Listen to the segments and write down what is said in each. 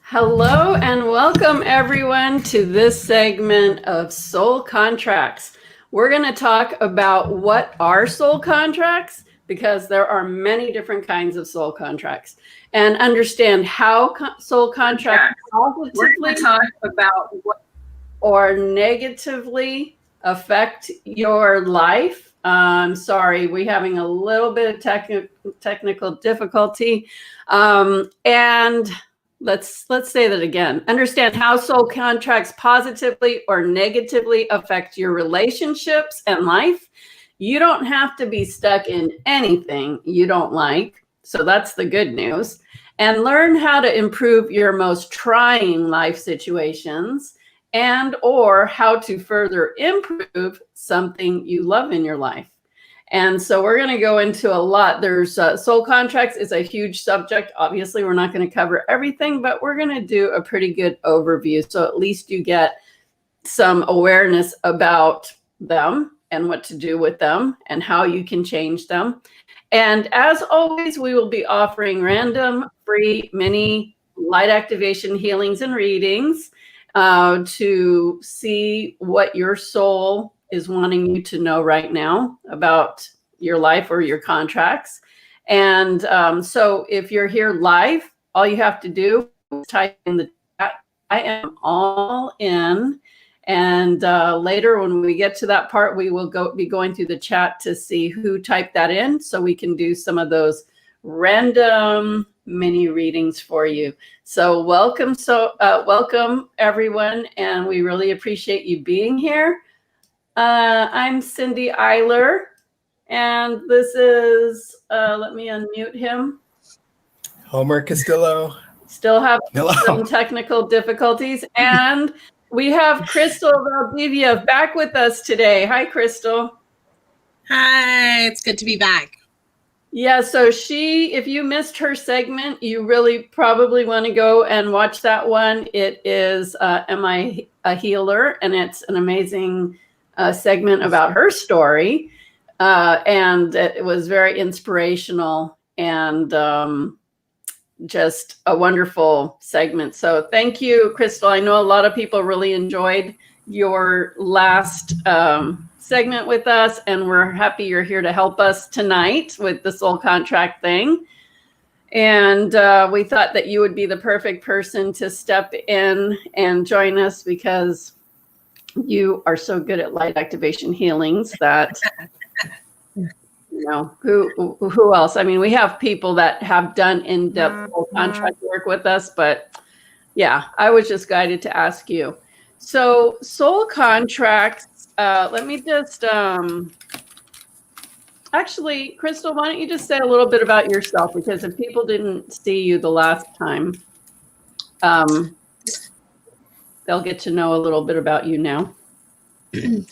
Hello and welcome everyone to this segment of Soul Contracts. We're going to talk about what are soul contracts, because there are many different kinds of soul contracts, and understand how soul contracts positively talk about what or negatively affect your life. Sorry, we're having a little bit of technical difficulty. And let's say that again. Understand how soul contracts positively or negatively affect your relationships and life. You don't have to be stuck in anything you don't like. So that's the good news. And learn how to improve your most trying life situations, and or how to further improve something you love in your life. And so we're going to go into a lot. There's soul contracts is a huge subject. Obviously, we're not going to cover everything, but we're going to do a pretty good overview. So at least you get some awareness about them and what to do with them and how you can change them. And as always, we will be offering random, free, mini light activation healings and readings to see what your soul is wanting you to know right now about your life or your contracts. And so if you're here live, all you have to do is type in the chat, I am all in. And later when we get to that part, we will be going through the chat to see who typed that in, so we can do some of those random mini readings for you. So welcome everyone, and we really appreciate you being here. I'm Cindy Eyler, and this is, let me unmute him. Homer Castillo. Still have some technical difficulties. And we have Cristal Valdivia back with us today. Hi, Cristal. Hi, it's good to be back. Yeah, so if you missed her segment, you really probably want to go and watch that one. It is Am I a Healer? And it's an amazing segment about her story, and it was very inspirational and just a wonderful segment. So thank you, Cristal. I know a lot of people really enjoyed your last segment with us, and we're happy you're here to help us tonight with the soul contract thing. And we thought that you would be the perfect person to step in and join us, because you are so good at light activation healings that, who else? I mean, we have people that have done in-depth soul contract work with us, but yeah, I was just guided to ask you. So soul contracts, let me just, actually, Cristal, why don't you just say a little bit about yourself? Because if people didn't see you the last time, they'll get to know a little bit about you now.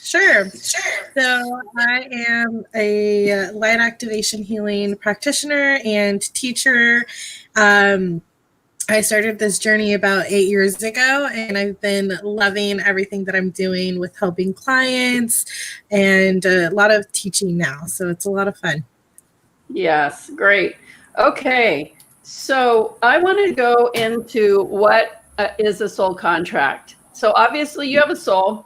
Sure. So I am a light activation healing practitioner and teacher. I started this journey about 8 years ago, and I've been loving everything that I'm doing with helping clients and a lot of teaching now. So it's a lot of fun. Yes, great. Okay, so I want to go into what is a soul contract. So obviously you have a soul,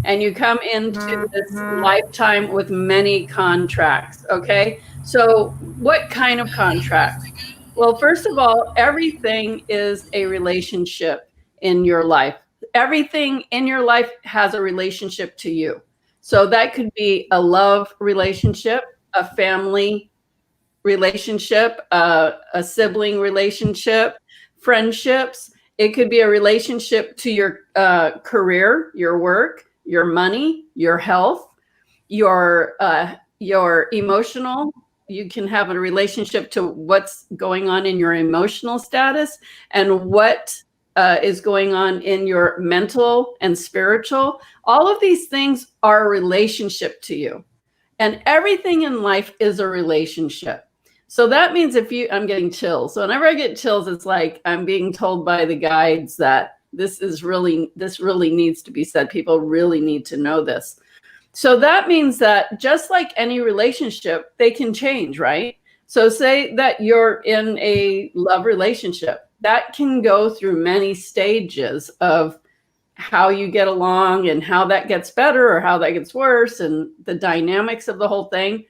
and you come into this lifetime with many contracts, okay? So what kind of contract? Well, first of all, everything is a relationship in your life. Everything in your life has a relationship to you. So that could be a love relationship, a family relationship, a sibling relationship, friendships. It could be a relationship to your career, your work, your money, your health, your emotional. You can have a relationship to what's going on in your emotional status and what is going on in your mental and spiritual. All of these things are a relationship to you. And everything in life is a relationship. So that means I'm getting chills. So whenever I get chills, it's like I'm being told by the guides that this really needs to be said. People really need to know this. So that means that just like any relationship, they can change, right? So say that you're in a love relationship. that can go through many stages of how you get along and how that gets better or how that gets worse, and the dynamics of the whole thing.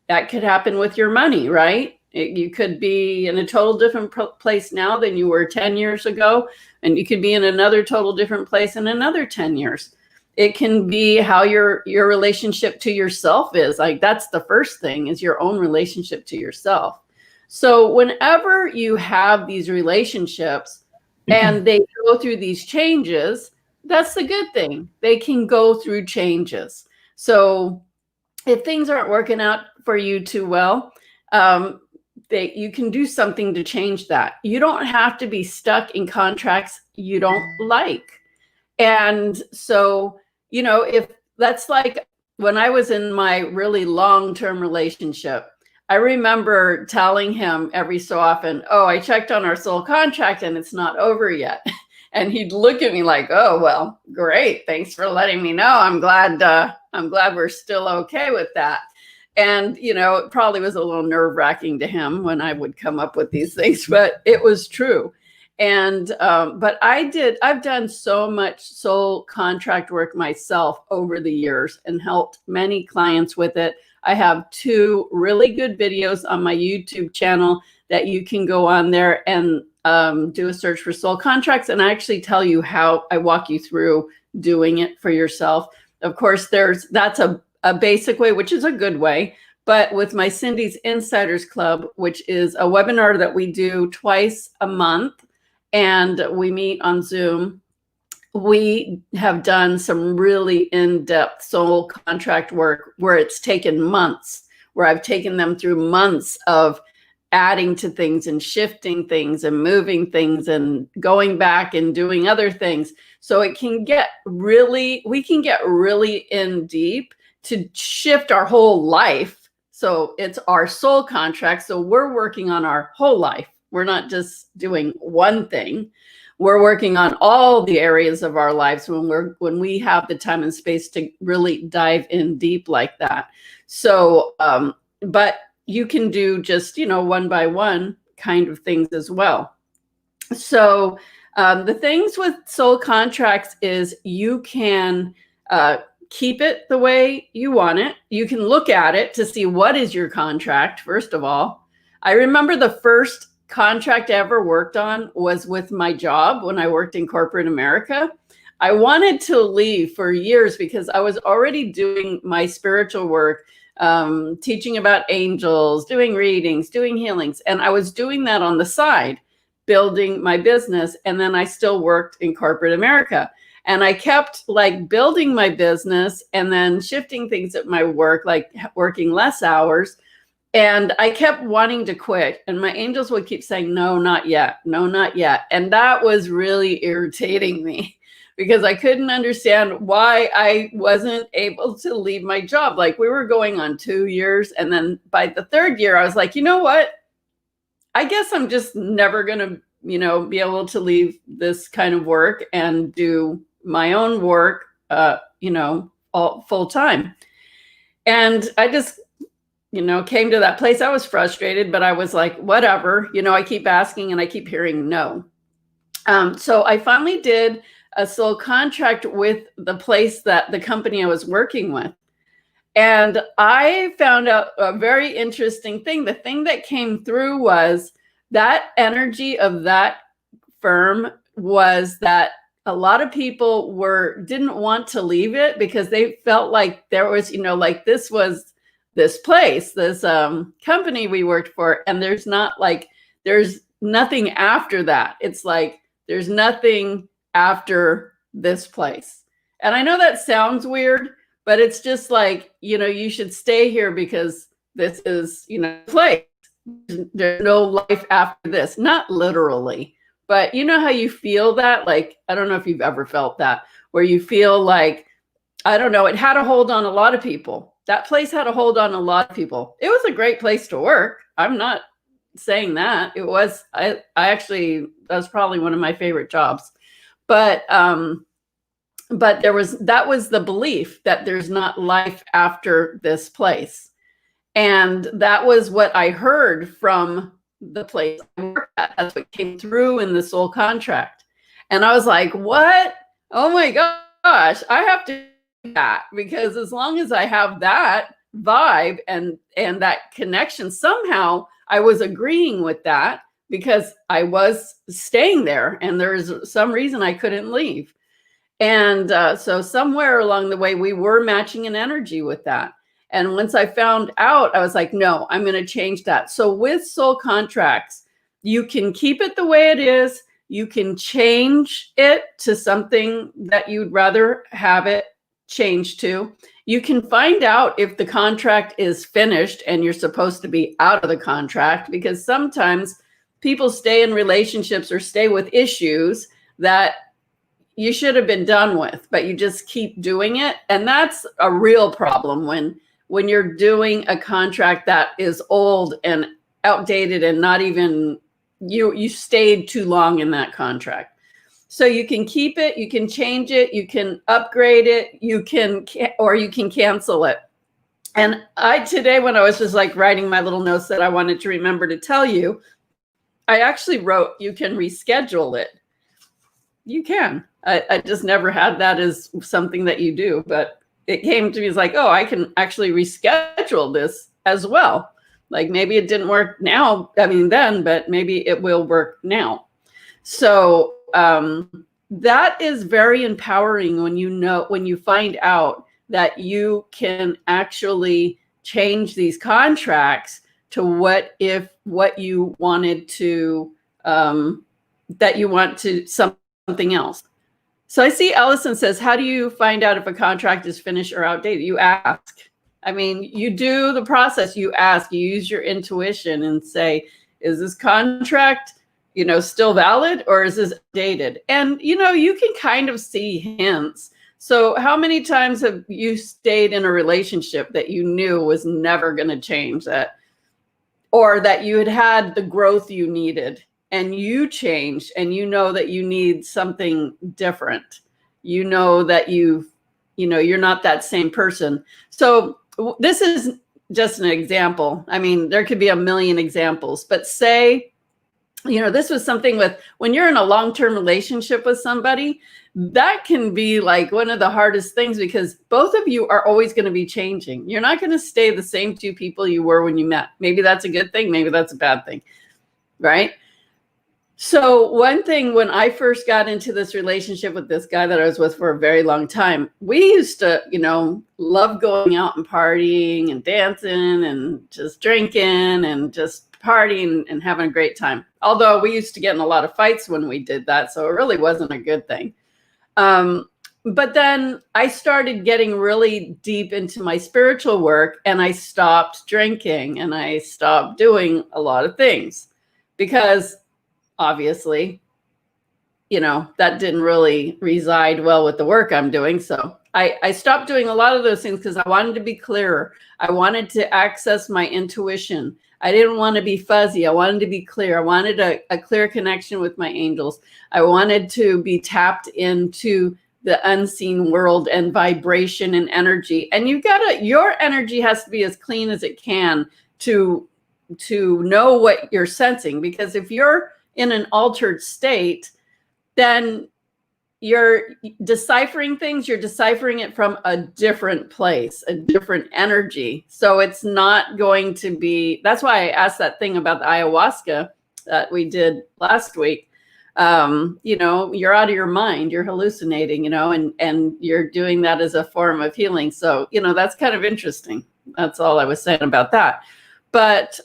That could happen with your money, right? You could be in a total different place now than you were 10 years ago, and you could be in another total different place in another 10 years. It can be how your relationship to yourself is. Like, that's the first thing, is your own relationship to yourself. So whenever you have these relationships and they go through these changes, that's the good thing. They can go through changes. So if things aren't working out for you too well, you can do something to change that. You don't have to be stuck in contracts you don't like. And so, if that's like when I was in my really long-term relationship, I remember telling him every so often, oh, I checked on our soul contract and it's not over yet. And he'd look at me like, oh, well, great. Thanks for letting me know. I'm glad we're still okay with that. And, it probably was a little nerve-wracking to him when I would come up with these things, but it was true. And, but I've done so much soul contract work myself over the years and helped many clients with it. I have 2 really good videos on my YouTube channel that you can go on there and do a search for soul contracts. And I actually tell you how I walk you through doing it for yourself. Of course, that's a basic way, which is a good way. But with my Cindy's Insiders Club, which is a webinar that we do twice a month, and we meet on Zoom, we have done some really in-depth soul contract work where it's taken months, where I've taken them through months of adding to things and shifting things and moving things and going back and doing other things. So we can get really in deep to shift our whole life. So it's our soul contract. So we're working on our whole life. We're not just doing one thing. We're working on all the areas of our lives when we have the time and space to really dive in deep like that. So, but you can do just, one by one kind of things as well. So the things with soul contracts is you can keep it the way you want it. You can look at it to see what is your contract, first of all. I remember the first contract I ever worked on was with my job when I worked in corporate America. I wanted to leave for years because I was already doing my spiritual work, teaching about angels, doing readings, doing healings. And I was doing that on the side, building my business. And then I still worked in corporate America. And I kept building my business and then shifting things at my work, like working less hours. And I kept wanting to quit. And my angels would keep saying, no, not yet. No, not yet. And that was really irritating me because I couldn't understand why I wasn't able to leave my job. Like, we were going on 2 years. And then by the 3rd year, I was like, you know what? I guess I'm just never going to, be able to leave this kind of work and do my own work, all full time. And I just, came to that place. I was frustrated, but I was like, whatever, I keep asking and I keep hearing no. So I finally did a soul contract with the company I was working with. And I found out a very interesting thing. The thing that came through was that energy of that firm was that a lot of people didn't want to leave it because they felt like there was, this was this place, this company we worked for, and there's nothing after that. It's like there's nothing after this place. And I know that sounds weird, but it's just like, you should stay here because this is, place. There's no life after this. Not literally, but you know how you feel that? Like, I don't know if you've ever felt that, where you feel like, I don't know, it had a hold on a lot of people. That place had a hold on a lot of people. It was a great place to work. I'm not saying that. It was, I actually, that was probably one of my favorite jobs. But that was the belief that there's not life after this place. And that was what I heard from the place I work at. That's what came through in the soul contract. And I was like, what? Oh my gosh, I have to do that, because as long as I have that vibe and that connection, somehow I was agreeing with that because I was staying there and there's some reason I couldn't leave. And so somewhere along the way, we were matching an energy with that. And once I found out, I was like, no, I'm going to change that. So with soul contracts, you can keep it the way it is. You can change it to something that you'd rather have it changed to. You can find out if the contract is finished and you're supposed to be out of the contract, because sometimes people stay in relationships or stay with issues that you should have been done with, but you just keep doing it. And that's a real problem when you're doing a contract that is old and outdated and not even, you stayed too long in that contract. So you can keep it, you can change it, you can upgrade it, or you can cancel it. And today, when I was just like writing my little notes that I wanted to remember to tell you, I actually wrote, you can reschedule it. You can. I just never had that as something that you do, but it came to me as like, oh, I can actually reschedule this as well. Like maybe it didn't work now, then, but maybe it will work now. So that is very empowering when you find out that you can actually change these contracts to what you wanted to, that you want to something else. So I see Ellison says, how do you find out if a contract is finished or outdated? You ask. You do the process. You ask, you use your intuition and say, is this contract, still valid, or is this dated? And, you can kind of see hints. So how many times have you stayed in a relationship that you knew was never going to change that, or that you had the growth you needed? And you changed, and that you need something different. That you're not that same person. So this is just an example. There could be a million examples, but say, this was something with when you're in a long-term relationship with somebody, that can be like one of the hardest things, because both of you are always going to be changing. You're not going to stay the same two people you were when you met. Maybe that's a good thing. Maybe that's a bad thing. Right? So one thing, when I first got into this relationship with this guy that I was with for a very long time, we used to, love going out and partying and dancing and just drinking and just partying and having a great time. Although we used to get in a lot of fights when we did that, so it really wasn't a good thing. But then I started getting really deep into my spiritual work, and I stopped drinking and I stopped doing a lot of things, because obviously, that didn't really reside well with the work I'm doing. So I stopped doing a lot of those things because I wanted to be clearer. I wanted to access my intuition. I didn't want to be fuzzy. I wanted to be clear. I wanted a clear connection with my angels. I wanted to be tapped into the unseen world and vibration and energy. And your energy has to be as clean as it can to know what you're sensing. Because if you're in an altered state, then you're deciphering things, you're deciphering it from a different place, a different energy. So it's not going to be, that's why I asked that thing about the ayahuasca that we did last week. You're out of your mind, you're hallucinating, and you're doing that as a form of healing. So, that's kind of interesting. That's all I was saying about that. But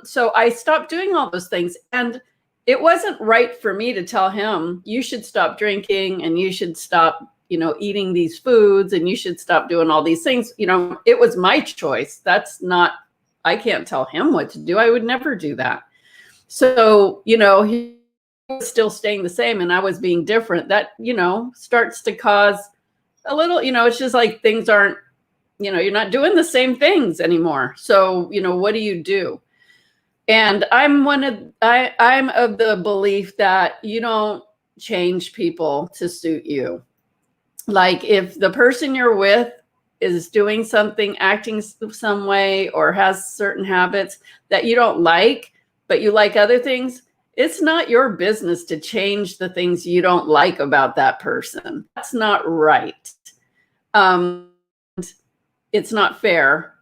so I stopped doing all those things, and it wasn't right for me to tell him, you should stop drinking and you should stop, eating these foods and you should stop doing all these things. It was my choice. I can't tell him what to do. I would never do that. So, he was still staying the same and I was being different. That, starts to cause a little, it's just like things aren't, you're not doing the same things anymore. So, what do you do? And I'm of the belief that you don't change people to suit you. Like if the person you're with is doing something, acting some way, or has certain habits that you don't like, but you like other things, it's not your business to change the things you don't like about that person. That's not right. It's not fair.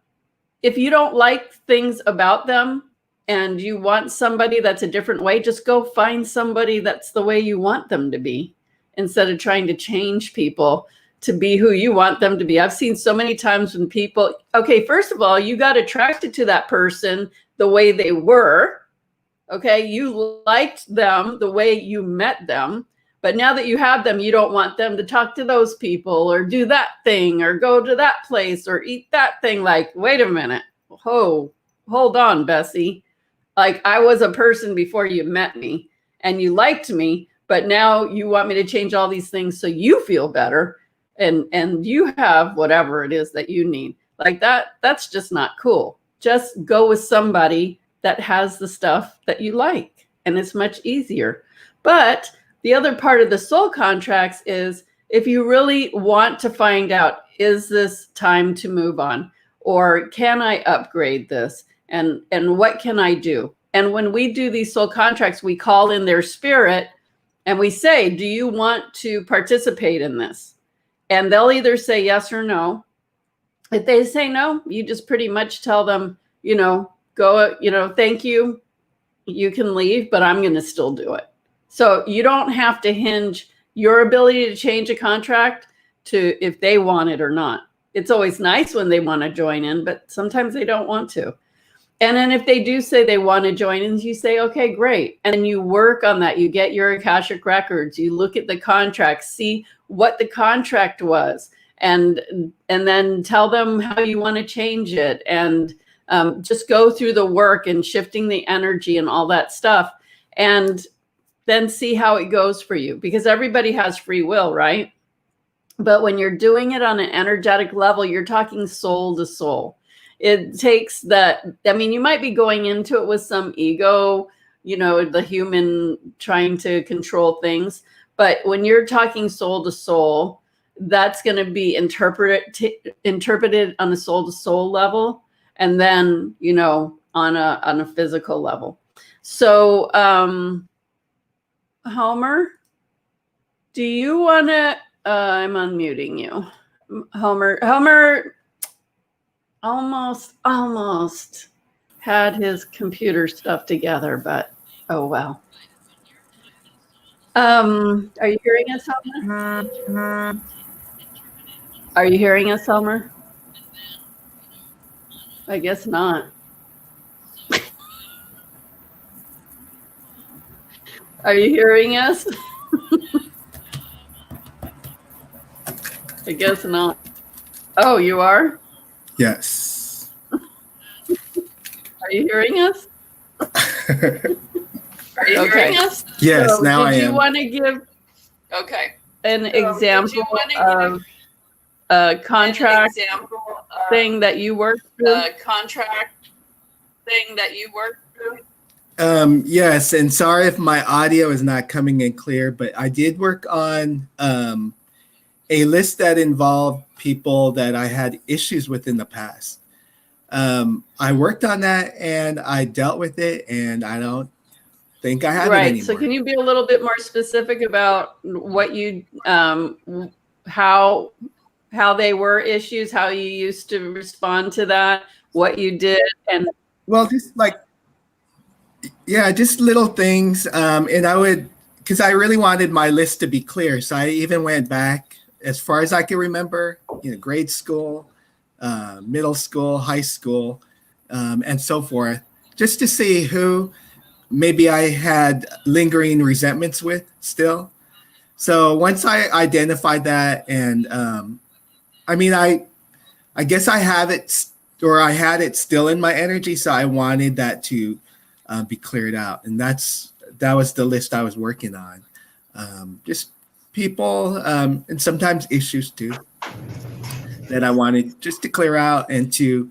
If you don't like things about them and you want somebody that's a different way, just go find somebody that's the way you want them to be instead of trying to change people to be who you want them to be. I've seen so many times when people, okay, first of all, you got attracted to that person the way they were. Okay, you liked them the way you met them, but now that you have them, you don't want them to talk to those people or do that thing or go to that place or eat that thing. Like, wait a minute. Oh, hold on, Bessie. Like, I was a person before you met me and you liked me, but now you want me to change all these things so you feel better and you have whatever it is that you need. Like that's just not cool. Just go with somebody that has the stuff that you like, and it's much easier. But the other part of the soul contracts is if you really want to find out, is this time to move on? Or can I upgrade this? And what can I do? And when we do these soul contracts, we call in their spirit and we say, do you want to participate in this? And they'll either say yes or no. If they say no, you just pretty much tell them, go, thank you. You can leave, but I'm going to still do it. So you don't have to hinge your ability to change a contract to if they want it or not. It's always nice when they want to join in, but sometimes they don't want to. And then if they do say they want to join in, you say, okay, great. And then you work on that. You get your Akashic records. You look at the contract, see what the contract was, and then tell them how you want to change it. And just go through the work and shifting the energy and all that stuff. And then see how it goes for you. Because everybody has free will, right? But when you're doing it on an energetic level, you're talking soul to soul. It takes that, you might be going into it with some ego, the human trying to control things. But when you're talking soul to soul, that's going to be interpreted on a soul to soul level. And then, on a physical level. So, Homer, do you want to, I'm unmuting you. Homer almost had his computer stuff together, but oh well. Are you hearing us, Homer? Are you hearing us, Homer? I guess not. Are you hearing us? I guess not. Oh, you are? Yes. Are you hearing us? Are you hearing us? Yes, so now I am. Did you want to give an example of a contract thing that you worked through? Yes, and sorry if my audio is not coming in clear, but I did work on a list that involved people that I had issues with in the past. I worked on that and I dealt with it, and I don't think I have it anymore. So can you be a little bit more specific about what you, how they were issues, how you used to respond to that, what you did? And well, just just little things. And I would, because I really wanted my list to be clear. So I even went back as far as I can remember, grade school, middle school, high school, and so forth, just to see who maybe I had lingering resentments with still. So once I identified that, and I guess I have it, or I had it still in my energy, so I wanted that to be cleared out, and that was the list I was working on. Just people, and sometimes issues too, that I wanted just to clear out and to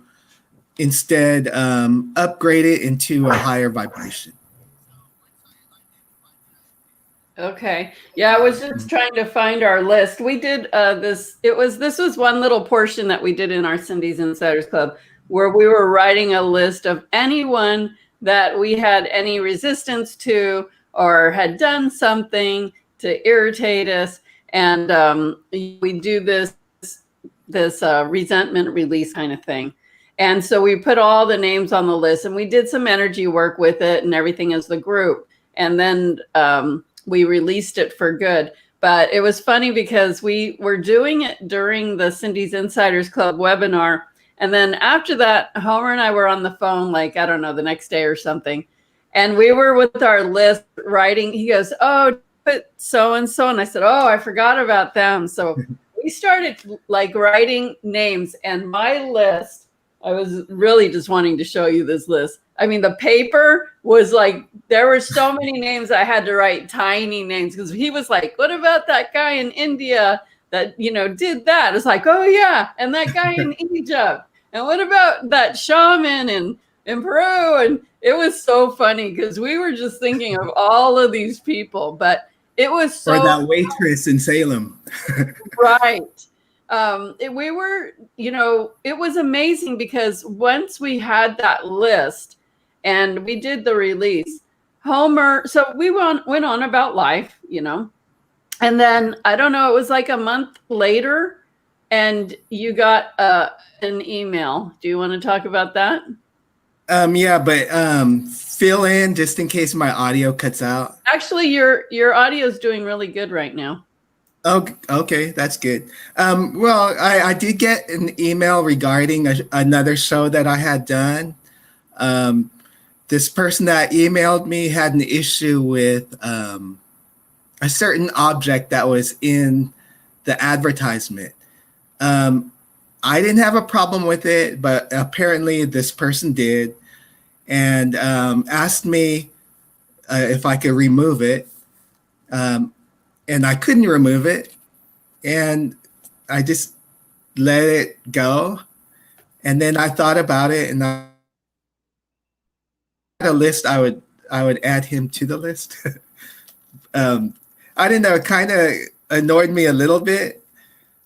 instead upgrade it into a higher vibration. Okay. Yeah, I was just trying to find our list. We did this was one little portion that we did in our Cindy's Insiders Club, where we were writing a list of anyone that we had any resistance to or had done something to irritate us. And we do this resentment release kind of thing. And so we put all the names on the list, and we did some energy work with it and everything as the group. And then we released it for good. But it was funny because we were doing it during the Cindy's Insiders Club webinar. And then after that, Homer and I were on the phone, like, I don't know, the next day or something. And we were with our list writing. He goes, oh, put so-and-so. And I said, oh, I forgot about them. So we started like writing names, and my list, I was really just wanting to show you this list. I mean, the paper was like, there were so many names I had to write, tiny names, because he was like, what about that guy in India that, you know, did that? It's like, oh yeah. And that guy in Egypt. And what about that shaman in Peru? And it was so funny because we were just thinking of all of these people, but it was so. Or that waitress in Salem. Right. We were, you know, it was amazing because once we had that list and we did the release, Homer, so we went on about life, you know, and then I don't know, it was like a month later and you got an email. Do you want to talk about that? Yeah, but fill in just in case my audio cuts out. Actually, your audio is doing really good right now. Okay, that's good. Well, I did get an email regarding another show that I had done. This person that emailed me had an issue with a certain object that was in the advertisement. I didn't have a problem with it, but apparently this person did, and asked me if I could remove it. And I couldn't remove it, and I just let it go. And then I thought about it, and I had a list. I would add him to the list. I didn't know. It kind of annoyed me a little bit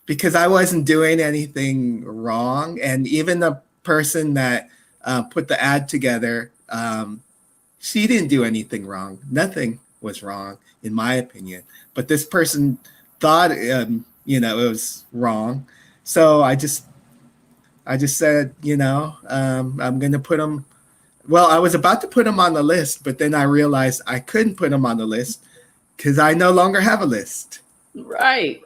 because I wasn't doing anything wrong, and even the person that put the ad together, she didn't do anything wrong. Nothing was wrong, in my opinion. But this person thought, you know, it was wrong. So I just said, you know, I'm going to put him. Well, I was about to put him on the list, but then I realized I couldn't put him on the list because I no longer have a list. Right.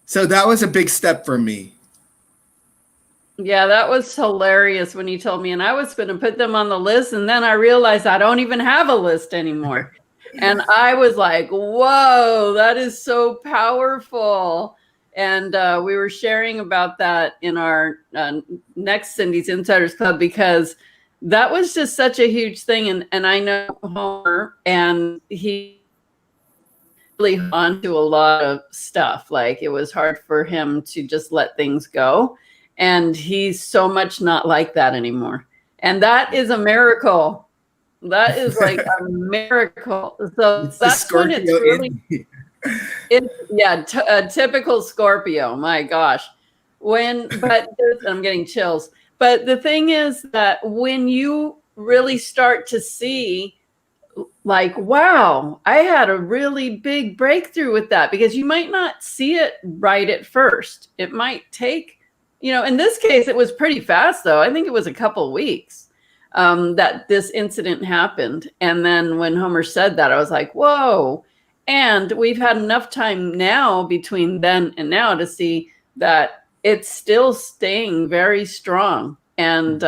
So that was a big step for me. Yeah, that was hilarious when you told me, and I was going to put them on the list, and then I realized I don't even have a list anymore. And I was like, whoa, that is so powerful. And we were sharing about that in our next Cindy's Insiders Club because that was just such a huge thing. And I know Homer, and he really on to a lot of stuff. Like it was hard for him to just let things go. And he's so much not like that anymore. And that is a miracle. That is like a miracle. So It's that's when it's really, a typical Scorpio. My gosh. I'm getting chills. But the thing is that when you really start to see, like, wow, I had a really big breakthrough with that, because you might not see it right at first. It might take, you know, in this case, it was pretty fast, though. I think it was a couple weeks that this incident happened. And then when Homer said that, I was like, whoa. And we've had enough time now between then and now to see that it's still staying very strong. And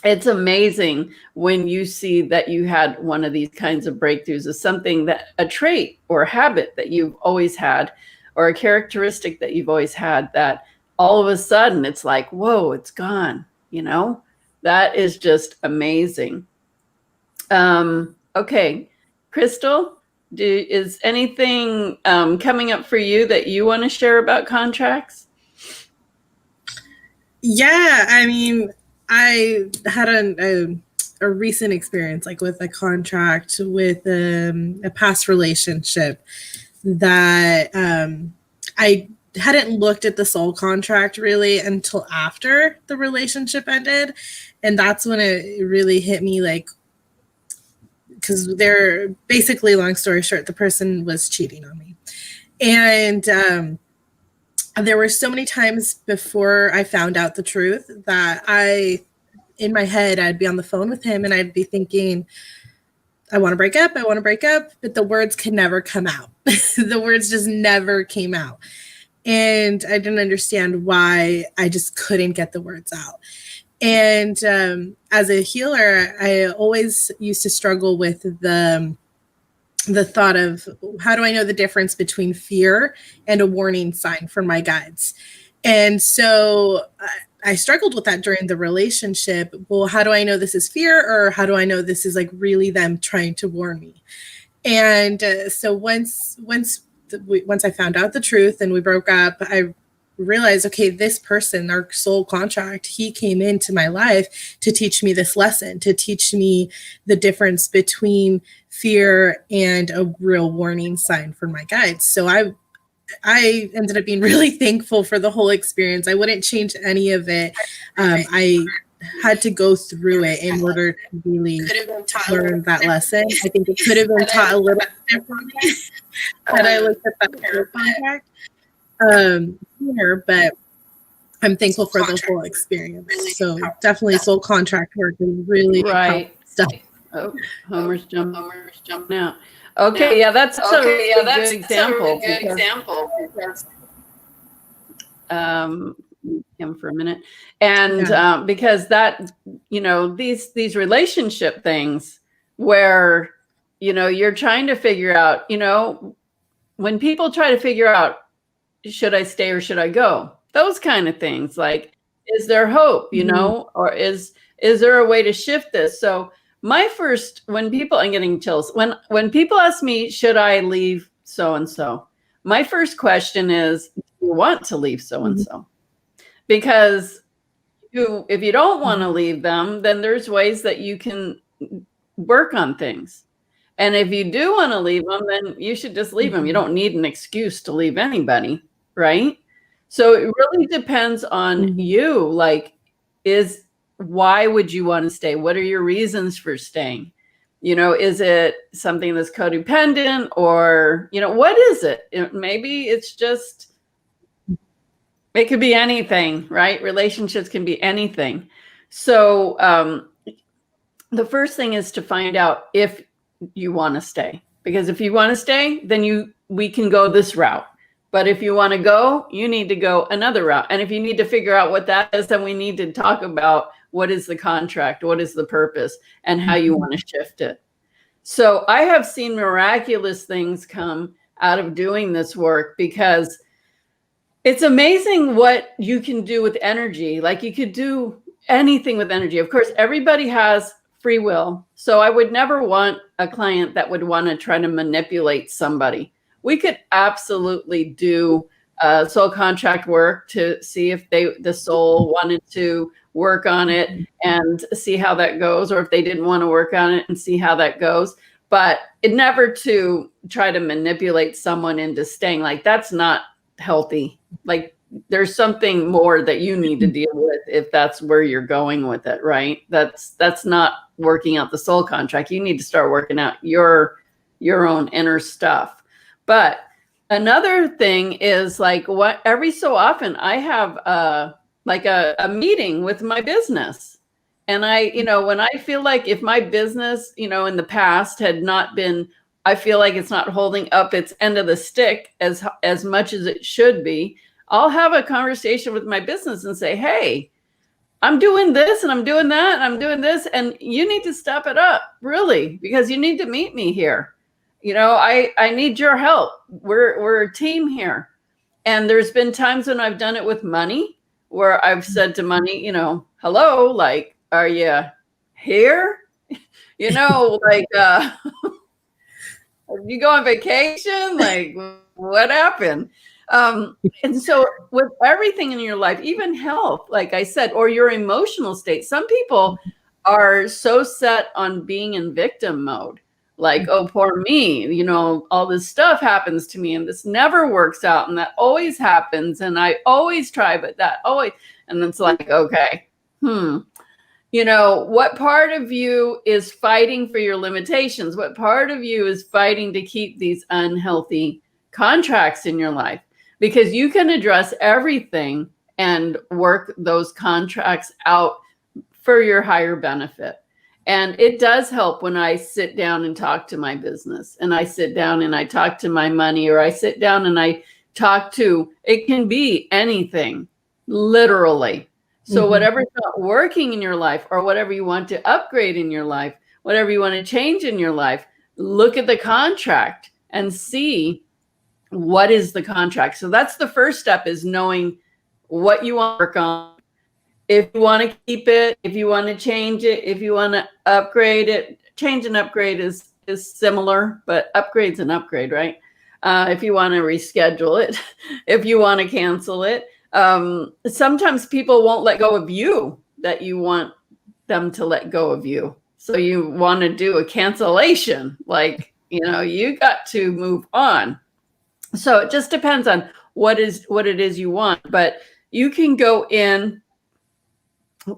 it's amazing when you see that you had one of these kinds of breakthroughs of something, that a trait or a habit that you've always had, or a characteristic that you've always had, that all of a sudden it's like, whoa, it's gone, you know? That is just amazing. Okay, Cristal, is anything coming up for you that you want to share about contracts? Yeah, I mean, I had a recent experience, like with a contract with a past relationship that I hadn't looked at the soul contract really until after the relationship ended. And that's when it really hit me, like, because they're basically, long story short, the person was cheating on me. And there were so many times before I found out the truth that in my head, I'd be on the phone with him and I'd be thinking, I want to break up. I want to break up. But the words could never come out. The words just never came out. And I didn't understand why. I just couldn't get the words out. And as a healer, I always used to struggle with the thought of, how do I know the difference between fear and a warning sign for my guides? And so I struggled with that during the relationship. Well, how do I know this is fear, or how do I know this is like really them trying to warn me? And so once I found out the truth and we broke up, I realized, okay, this person, our soul contract, he came into my life to teach me this lesson, to teach me the difference between fear and a real warning sign for my guides. So I ended up being really thankful for the whole experience. I wouldn't change any of it. I had to go through it in order to really learn that lesson. I think it could have been taught a little differently had I looked at that soul contract sooner, but I'm thankful for the whole experience. So definitely soul contract work is really right stuff. Oh, Homer's jumping out. Okay, yeah, that's a really good example. Him for a minute, and because that, these relationship things where you're trying to figure out, when people try to figure out, should I stay or should I go? Those kind of things, like, is there hope, or is there a way to shift this? So when people, I'm getting chills, when people ask me, should I leave so-and-so? My first question is, do you want to leave so-and-so? Because if you don't want to leave them, then there's ways that you can work on things. And if you do want to leave them, then you should just leave them. You don't need an excuse to leave anybody, right? So it really depends on you. Like, why would you want to stay? What are your reasons for staying? Is it something that's codependent, or, what is it? Maybe it's just, it could be anything, right? Relationships can be anything. So the first thing is to find out if you want to stay, because if you want to stay, then we can go this route. But if you want to go, you need to go another route. And if you need to figure out what that is, then we need to talk about what is the contract, what is the purpose, and how you want to shift it. So I have seen miraculous things come out of doing this work, because it's amazing what you can do with energy. Like, you could do anything with energy. Of course, everybody has free will. So I would never want a client that would want to try to manipulate somebody. We could absolutely do soul contract work to see if the soul wanted to work on it and see how that goes, or if they didn't want to work on it and see how that goes. But it never to try to manipulate someone into staying. Like, that's not healthy. Like, there's something more that you need to deal with if that's where you're going with it, right? That's not working out the soul contract. You need to start working out your own inner stuff. But another thing is, like, what every so often I have a meeting with my business. And when I feel like if my business, in the past had not been, I feel like it's not holding up its end of the stick as much as it should be, I'll have a conversation with my business and say, hey, I'm doing this and I'm doing that and I'm doing this, and you need to step it up, really, because you need to meet me here. I need your help. We're a team here. And there's been times when I've done it with money, where I've said to money, hello, like, are you here? Like, you go on vacation? Like, what happened? And so with everything in your life, even health, like I said, or your emotional state, some people are so set on being in victim mode. Like, oh, poor me, all this stuff happens to me and this never works out and that always happens and I always try, but that always, and it's like, okay, You know, what part of you is fighting for your limitations? What part of you is fighting to keep these unhealthy contracts in your life? Because you can address everything and work those contracts out for your higher benefit. And it does help when I sit down and talk to my business, and I sit down and I talk to my money, or I sit down and I talk to, it can be anything, literally. So whatever's not working in your life, or whatever you want to upgrade in your life, whatever you want to change in your life, look at the contract and see what is the contract. So that's the first step, is knowing what you want to work on. If you want to keep it, if you want to change it, if you want to upgrade it. Change and upgrade is similar, but upgrade's an upgrade, right? If you want to reschedule it, if you want to cancel it. Sometimes people won't let go of you that you want them to let go of you. So you want to do a cancellation, like, you know, you got to move on. So it just depends on what it is you want, but you can go in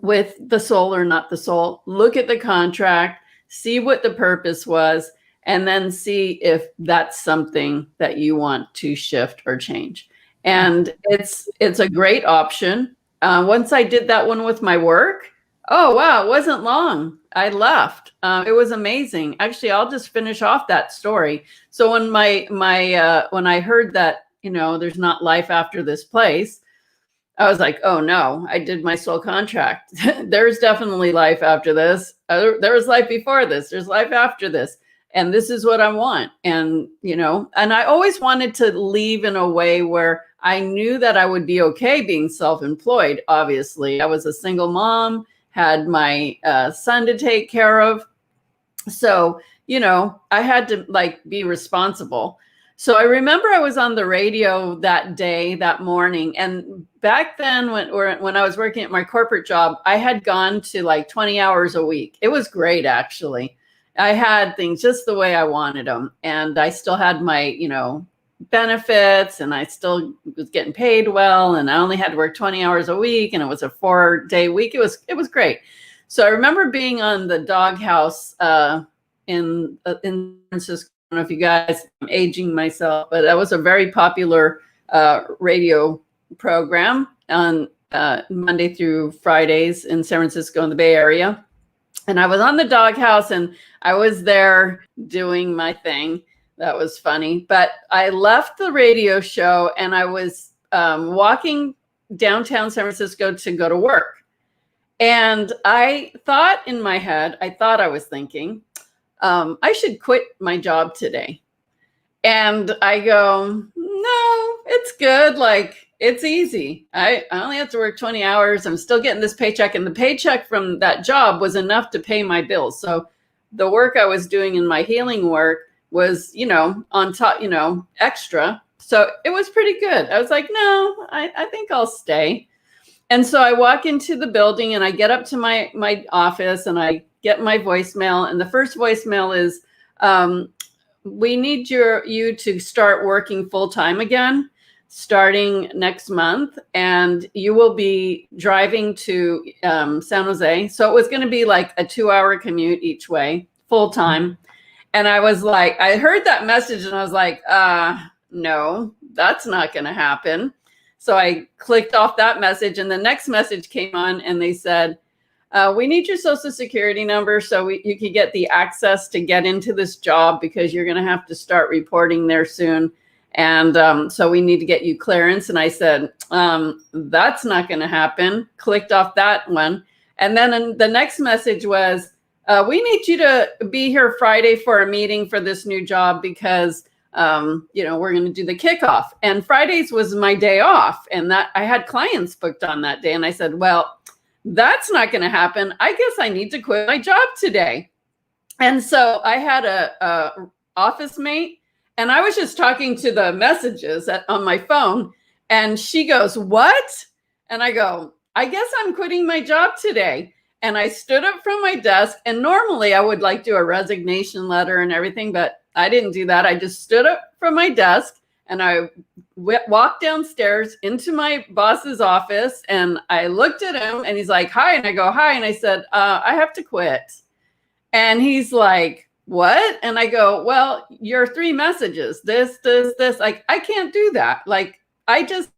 with the soul or not the soul, look at the contract, see what the purpose was, and then see if that's something that you want to shift or change. And it's a great option. Once I did that one with my work, oh wow, it wasn't long. I left. It was amazing. Actually, I'll just finish off that story. So when when I heard that, you know, there's not life after this place, I was like, oh no, I did my soul contract. There's definitely life after this. There was life before this. There's life after this. And this is what I want. And, you know, and I always wanted to leave in a way where I knew that I would be okay being self-employed. Obviously, I was a single mom, had my son to take care of. So, you know, I had to like be responsible. So I remember I was on the radio that day, that morning. And back then when I was working at my corporate job, I had gone to like 20 hours a week. It was great, actually. I had things just the way I wanted them. And I still had my, you know, benefits, and I still was getting paid well. And I only had to work 20 hours a week, and it was a 4-day week. It was great. So I remember being on the doghouse in San Francisco. I don't know if you guys, I'm aging myself, but that was a very popular radio program on Monday through Fridays in San Francisco in the Bay Area. And I was on the doghouse, and I was there doing my thing. That was funny. But I left the radio show, and I was walking downtown San Francisco to go to work. And I thought in my head, I was thinking, I should quit my job today. And I go, no, it's good. Like, it's easy. I only have to work 20 hours. I'm still getting this paycheck. And the paycheck from that job was enough to pay my bills. So the work I was doing in my healing work was, you know, on top, you know, extra. So it was pretty good. I was like, no, I think I'll stay. And so I walk into the building, and I get up to my office, and I get my voicemail. And the first voicemail is, we need you to start working full time again, starting next month. And you will be driving to San Jose. So it was going to be like a 2-hour commute each way, full time. And I was like, I heard that message, and I was like, no, that's not going to happen. So I clicked off that message, and the next message came on, and they said, we need your social security number so you can get the access to get into this job, because you're going to have to start reporting there soon. And so we need to get you clearance. And I said, that's not going to happen. Clicked off that one. And then the next message was, we need you to be here Friday for a meeting for this new job, because you know, we're going to do the kickoff. And Fridays was my day off, and that I had clients booked on that day. And I said, well, that's not going to happen. I guess I need to quit my job today. And so I had a office mate, and I was just talking to the messages on my phone, and she goes, what? And I go, I guess I'm quitting my job today. And I stood up from my desk, and normally I would like do a resignation letter and everything, but I didn't do that. I just stood up from my desk, And I walked downstairs into my boss's office, and I looked at him, and he's like, hi. And I go, hi. And I said, I have to quit. And he's like, what? And I go, well, your 3 messages, this, like, I can't do that. Like, I just,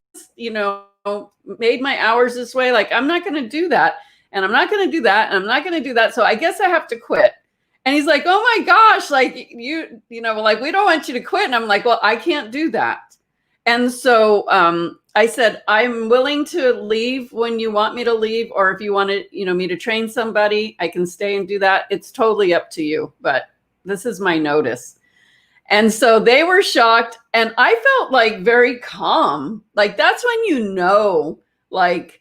made my hours this way. Like, I'm not going to do that. And I'm not going to do that. And I'm not going to do that. So I guess I have to quit. And he's like, oh my gosh, like, like, we don't want you to quit. And I'm like, well, I can't do that. And so I said, I'm willing to leave when you want me to leave, or if you want to, me to train somebody, I can stay and do that. It's totally up to you, but this is my notice. And so they were shocked, and I felt like very calm. Like, that's when like,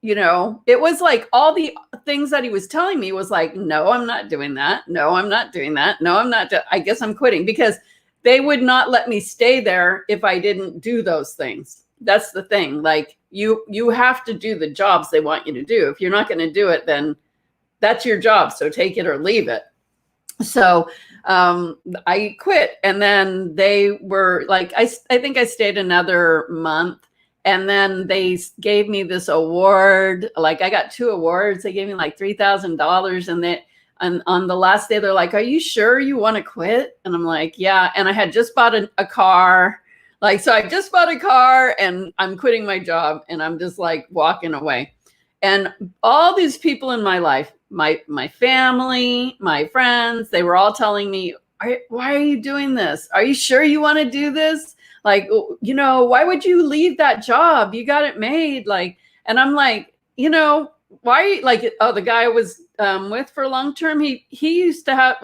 it was like all the things that he was telling me was like, no, I'm not doing that. No, I'm not doing that. No, I'm not. I guess I'm quitting, because they would not let me stay there if I didn't do those things. That's the thing. Like, you have to do the jobs they want you to do. If you're not going to do it, then that's your job. So take it or leave it. So I quit. And then they were like, I think I stayed another month. And then they gave me this award. Like, I got 2 awards. They gave me like $3,000. And on the last day, they're like, are you sure you want to quit? And I'm like, yeah. And I had just bought a car. Like, so I just bought a car, and I'm quitting my job, and I'm just like walking away. And all these people in my life, my family, my friends, they were all telling me, why are you doing this? Are you sure you want to do this? Like, why would you leave that job? You got it made. Like, and I'm like, why? Like, oh, the guy I was with for long term, he used to have,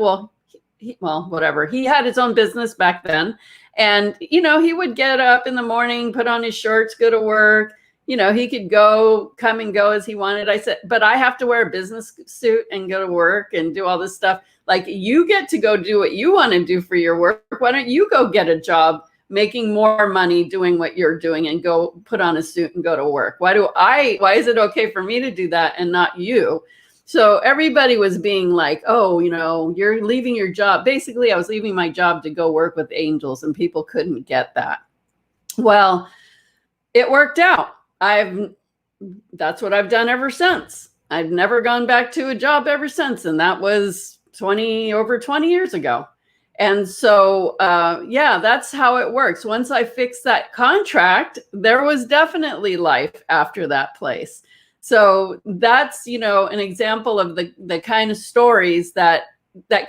whatever. He had his own business back then. And, he would get up in the morning, put on his shorts, go to work. He could come and go as he wanted. I said, but I have to wear a business suit and go to work and do all this stuff. Like, you get to go do what you want to do for your work. Why don't you go get a job making more money doing what you're doing and go put on a suit and go to work? Why is it okay for me to do that and not you? So everybody was being like, oh, you're leaving your job. Basically, I was leaving my job to go work with angels, and people couldn't get that. Well, it worked out. That's what I've done ever since. I've never gone back to a job ever since. And that was over 20 years ago. And so, that's how it works. Once I fixed that contract, there was definitely life after that place. So that's, an example of the kind of stories that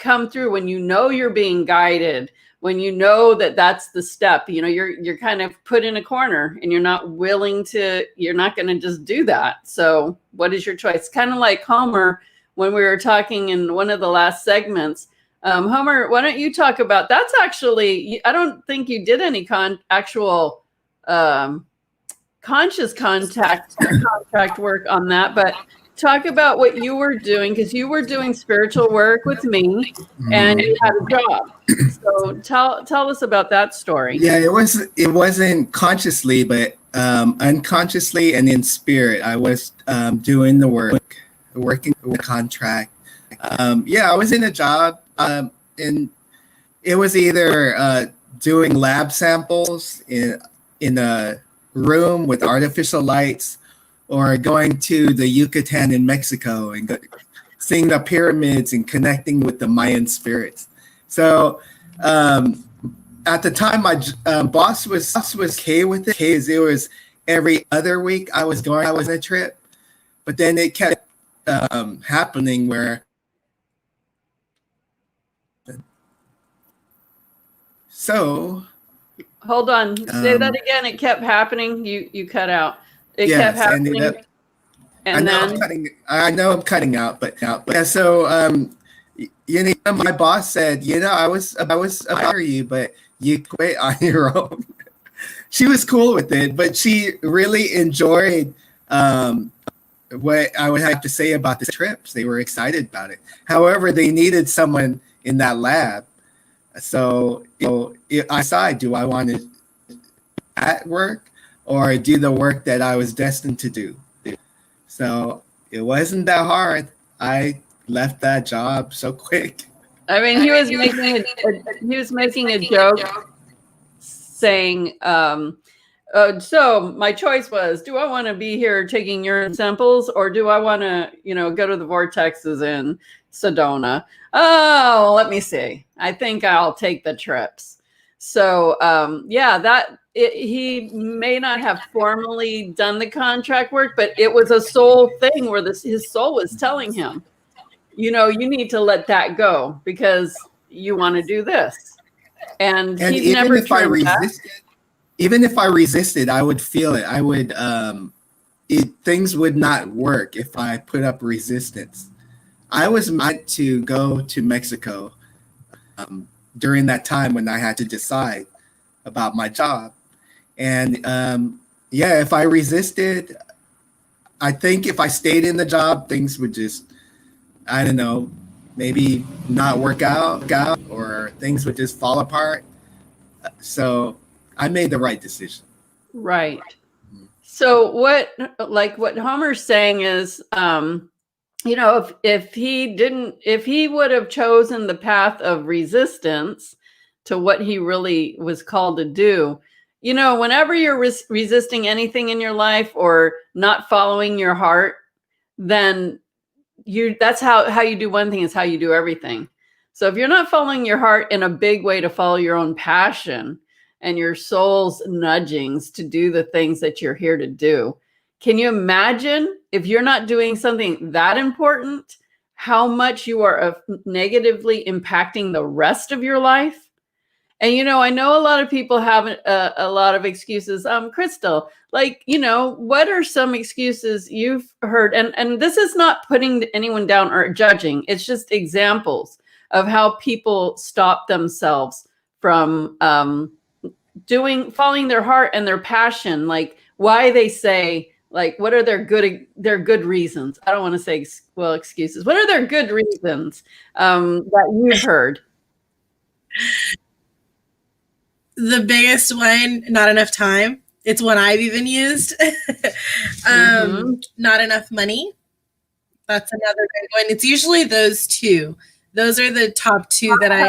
come through when you're being guided, when that's the step. You're kind of put in a corner, and you're not going to just do that. So what is your choice? Kind of like Homer, when we were talking in one of the last segments. Homer, why don't you talk about, that's actually, I don't think you did any actual conscious contract work on that, but talk about what you were doing, because you were doing spiritual work with me, and you had a job. So tell us about that story. Yeah, it wasn't consciously, but unconsciously and in spirit, I was doing the working with a contract. I was in a job, and it was either doing lab samples in a room with artificial lights, or going to the Yucatan in Mexico and seeing the pyramids and connecting with the Mayan spirits. So at the time, my boss was okay with it. It was every other week I was on a trip, but then it kept happening where. So. Hold on. Say that again. It kept happening. You cut out. It kept happening. And I know I'm cutting out, but yeah. So my boss said, I was about to hire you, but you quit on your own. She was cool with it, but she really enjoyed what I would have to say about the trips. They were excited about it. However, they needed someone in that lab. So, I decided, do I want to at work or do the work that I was destined to do? So it wasn't that hard. I left that job so quick. I mean, he was making a joke. saying, so my choice was, do I want to be here taking urine samples, or do I want to, go to the vortexes in Sedona? Oh, let me see. I think I'll take the trips. So, he may not have formally done the contract work, but it was a soul thing where his soul was telling him, you need to let that go because you want to do this. And he's even never if I turned back. Even if I resisted, I would feel it. I would, things would not work if I put up resistance. I was meant to go to Mexico during that time when I had to decide about my job. And if I resisted, I think if I stayed in the job, things would just, I don't know, maybe not work out, or things would just fall apart. So I made the right decision. Right. So what Homer's saying is, if he would have chosen the path of resistance to what he really was called to do, whenever you're resisting anything in your life or not following your heart, then that's how you do one thing is how you do everything. So if you're not following your heart in a big way to follow your own passion and your soul's nudgings to do the things that you're here to do, can you imagine if you're not doing something that important, how much you are negatively impacting the rest of your life? And, I know a lot of people have a lot of excuses. Cristal, what are some excuses you've heard? And this is not putting anyone down or judging. It's just examples of how people stop themselves from following their heart and their passion, like why they say, what are their good reasons? I don't want to say, excuses. What are their good reasons that you've heard? The biggest one, not enough time. It's one I've even used. Not enough money. That's another good one. It's usually those two. Those are the top two that I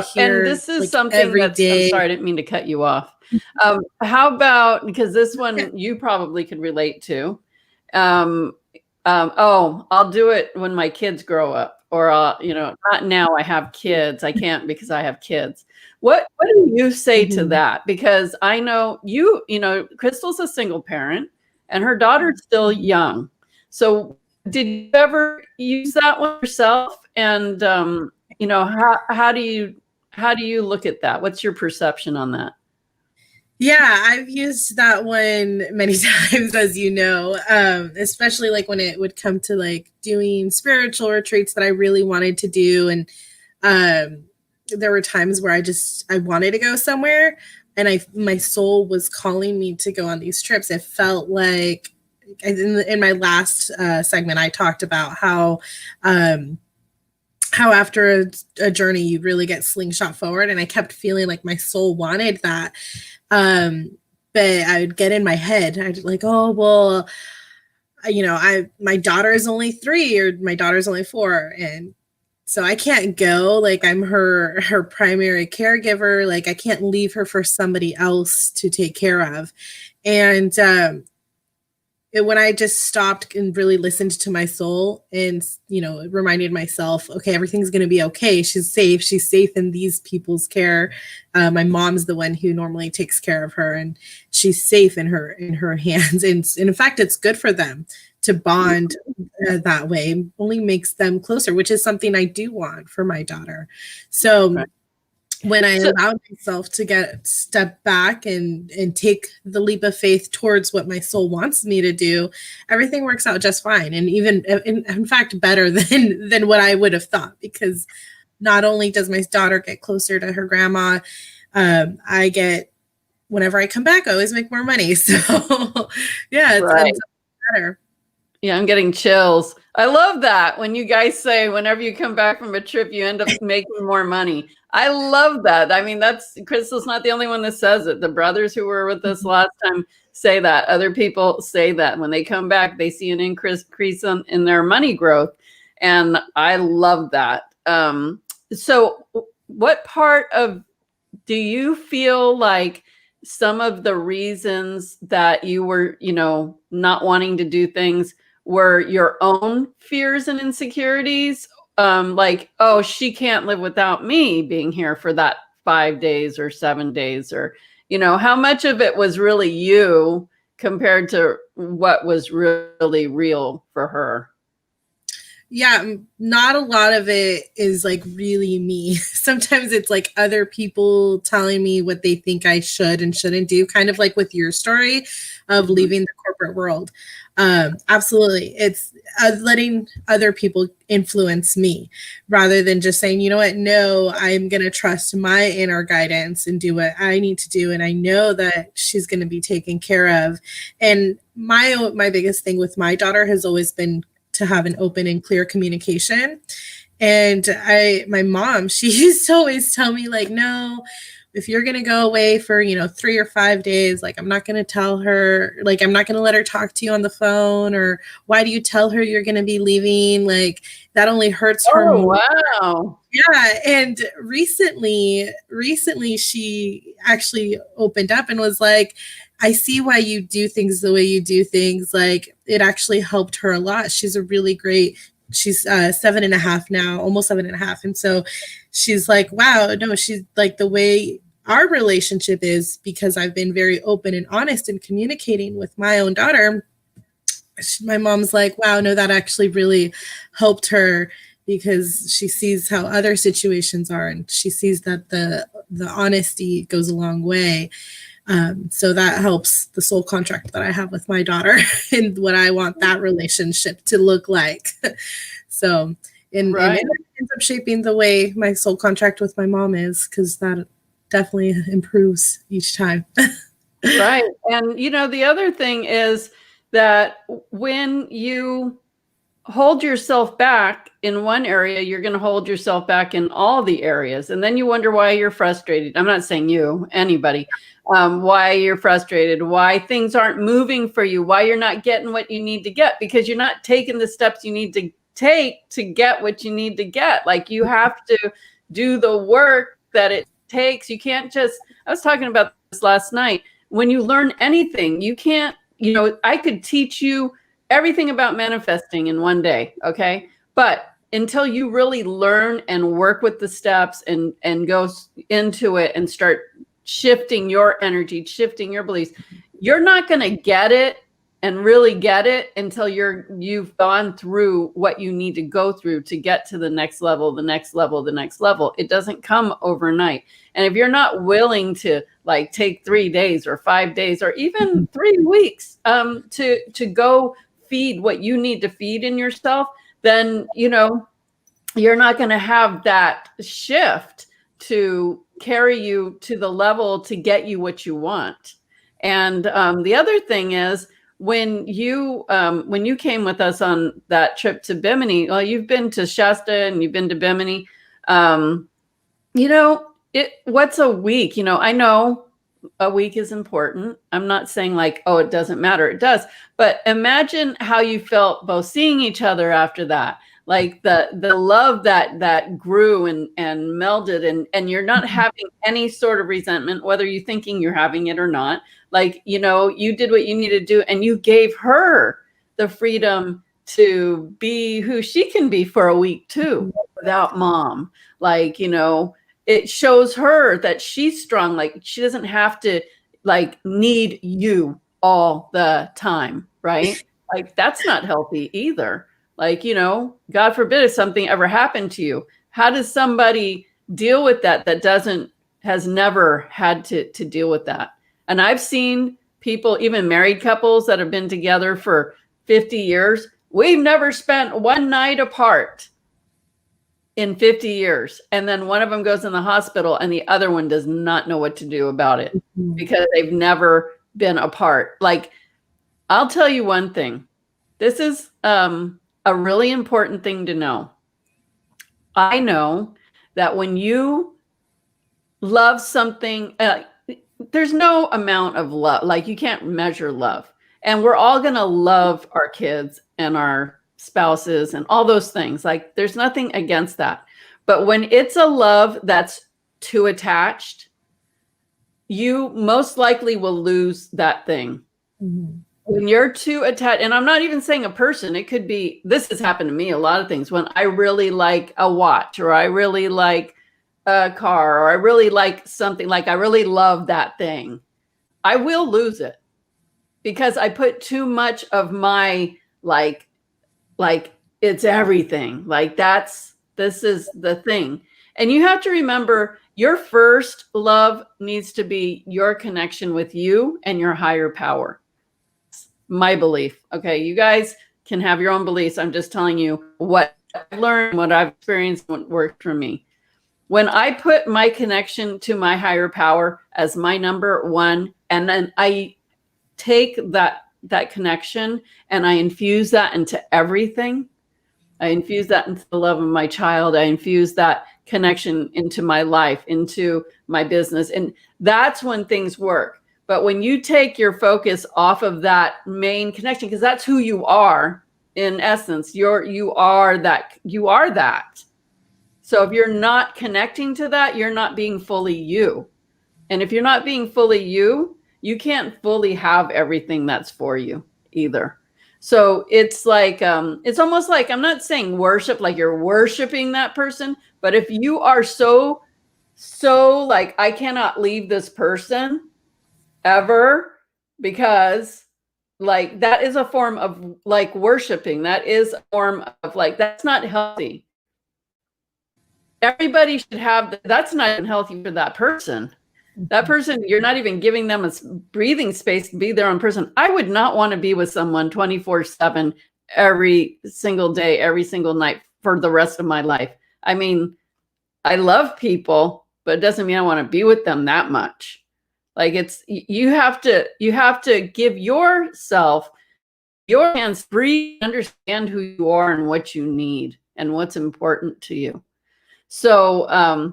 hear. And this is something that's, I'm sorry, I didn't mean to cut you off. How about, because this one you probably could relate to. I'll do it when my kids grow up, or not now. I have kids. I can't because I have kids. What do you say to that? Because I know Cristal's a single parent and her daughter's still young. So did you ever use that one yourself? And how do you look at that? What's your perception on that? Yeah, I've used that one many times, as you know, especially when it would come to doing spiritual retreats that I really wanted to do. And there were times where I wanted to go somewhere and my soul was calling me to go on these trips. It felt like in my last segment, I talked about how after a journey, you really get slingshot forward. And I kept feeling like my soul wanted that. But I would get in my head. I'd my daughter is only 3 or my daughter's only 4. And so I can't go, I'm her primary caregiver. I can't leave her for somebody else to take care of. And, when I just stopped and really listened to my soul and, reminded myself, okay, everything's going to be okay. She's safe. She's safe in these people's care. My mom's the one who normally takes care of her, and she's safe in her hands. And in fact, it's good for them to bond that way. It only makes them closer, which is something I do want for my daughter. So right. When I allowed myself to step back and take the leap of faith towards what my soul wants me to do, everything works out just fine. And even in fact, better than what I would have thought, because not only does my daughter get closer to her grandma, I get, whenever I come back, I always make more money. So yeah, it's better. Yeah, I'm getting chills. I love that when you guys say whenever you come back from a trip, you end up making more money. I love that. I mean, Cristal's not the only one that says it. The brothers who were with us last time say that. Other people say that when they come back, they see an increase in their money growth. And I love that. So what part of, do you feel like some of the reasons that you were, not wanting to do things were your own fears and insecurities? Like, oh, she can't live without me being here for that 5 days or 7 days, or, how much of it was really you compared to what was really real for her? Yeah, not a lot of it is like really me. Sometimes it's like other people telling me what they think I should and shouldn't do, kind of like with your story of leaving the corporate world. Absolutely. It's letting other people influence me rather than just saying, you know what, no, I'm going to trust my inner guidance and do what I need to do. And I know that she's going to be taken care of. And my biggest thing with my daughter has always been to have an open and clear communication. And my mom, she used to always tell me like, no, if you're going to go away for, 3 or 5 days, like, I'm not going to tell her, like, I'm not going to let her talk to you on the phone, or why do you tell her you're going to be leaving? Like, that only hurts her more. Wow. Yeah. And recently she actually opened up and was like, I see why you do things the way you do things. Like, it actually helped her a lot. She's 7.5 now, almost 7.5. And so she's like, wow, no, she's like, the way our relationship is, because I've been very open and honest in communicating with my own daughter. My mom's like, wow, no, that actually really helped her, because she sees how other situations are, and she sees that the honesty goes a long way. So that helps the soul contract that I have with my daughter and what I want that relationship to look like. So, and it ends up shaping the way my soul contract with my mom is, because that definitely improves each time. Right. And, the other thing is that when you hold yourself back in one area, you're going to hold yourself back in all the areas. And then you wonder why you're frustrated. I'm not saying you, anybody, why you're frustrated, why things aren't moving for you, why you're not getting what you need to get, because you're not taking the steps you need to take to get what you need to get. Like, you have to do the work that it takes. You can't just, I was talking about this last night. When you learn anything, you can't, I could teach you everything about manifesting in one day. Okay. But until you really learn and work with the steps and go into it and start shifting your energy, shifting your beliefs, you're not going to get it and really get it until you've gone through what you need to go through to get to the next level, the next level, the next level. It doesn't come overnight. And if you're not willing to like take 3 days or 5 days or even 3 weeks to go feed what you need to feed in yourself, then, you're not going to have that shift to carry you to the level to get you what you want. And the other thing is, when you came with us on that trip to Bimini, well, you've been to Shasta and you've been to Bimini. What's a week? I know a week is important. I'm not saying like, oh, it doesn't matter. It does. But imagine how you felt both seeing each other after that. Like the love that grew and melded, and you're not having any sort of resentment, whether you're thinking you're having it or not. Like, you did what you needed to do, and you gave her the freedom to be who she can be for a week too, without mom. Like, it shows her that she's strong. Like, she doesn't have to like need you all the time. Right. Like, that's not healthy either. Like, God forbid if something ever happened to you, how does somebody deal with that has never had to deal with that? And I've seen people, even married couples that have been together for 50 years. We've never spent one night apart in 50 years. And then one of them goes in the hospital and the other one does not know what to do about it because they've never been apart. Like, I'll tell you one thing. This is a really important thing to know. I know that when you love something, there's no amount of love. Like, you can't measure love. And we're all going to love our kids and our spouses and all those things. Like, there's nothing against that. But when it's a love that's too attached, you most likely will lose that thing. Mm-hmm. When you're too attached, and I'm not even saying a person, it could be, this has happened to me, a lot of things. When I really like a watch, or I really like a car, or I really like something, like I really love that thing, I will lose it because I put too much of my like it's everything. Like this is the thing. And you have to remember, your first love needs to be your connection with you and your higher power. My belief. Okay, you guys can have your own beliefs. I'm just telling you what I've learned, what I've experienced, what worked for me. When I put my connection to my higher power as my number one, and then I take that connection and I infuse that into everything. I infuse that into the love of my child. I infuse that connection into my life, into my business. And that's when things work. But when you take your focus off of that main connection, because that's who you are in essence, you are that. So if you're not connecting to that, you're not being fully you. And if you're not being fully you, you can't fully have everything that's for you either. So it's like, it's almost like, I'm not saying worship, like you're worshiping that person, but if you are so like, I cannot leave this person ever, because like that is a form of like worshiping. That is a form of like, that's not healthy. Everybody should have, that's not even healthy for that person. That person, you're not even giving them a breathing space to be their own person. I would not want to be with someone 24/7 every single day, every single night for the rest of my life. I mean, I love people, but it doesn't mean I want to be with them that much. Like you have to give yourself your hands free, understand who you are and what you need and what's important to you. So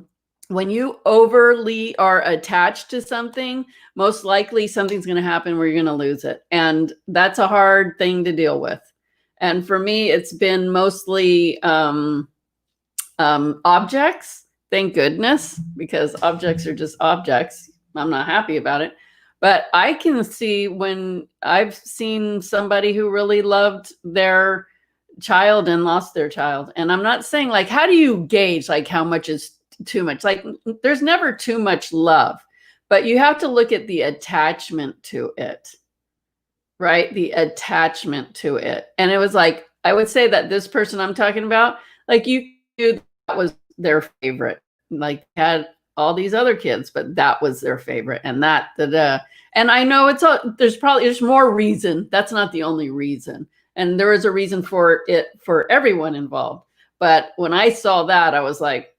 when you overly are attached to something, most likely something's going to happen where you're going to lose it. And that's a hard thing to deal with. And for me, it's been mostly objects. Thank goodness, because objects are just objects. I'm not happy about it. But I can see when I've seen somebody who really loved their child and lost their child. And I'm not saying like, how do you gauge like how much is too much? Like there's never too much love, but you have to look at the attachment to it, right? The attachment to it. And it was like, I would say that this person I'm talking about, like you knew that was their favorite, like had all these other kids, but that was their favorite. And and I know there's more reason. That's not the only reason. And there is a reason for it for everyone involved. But when I saw that, I was like,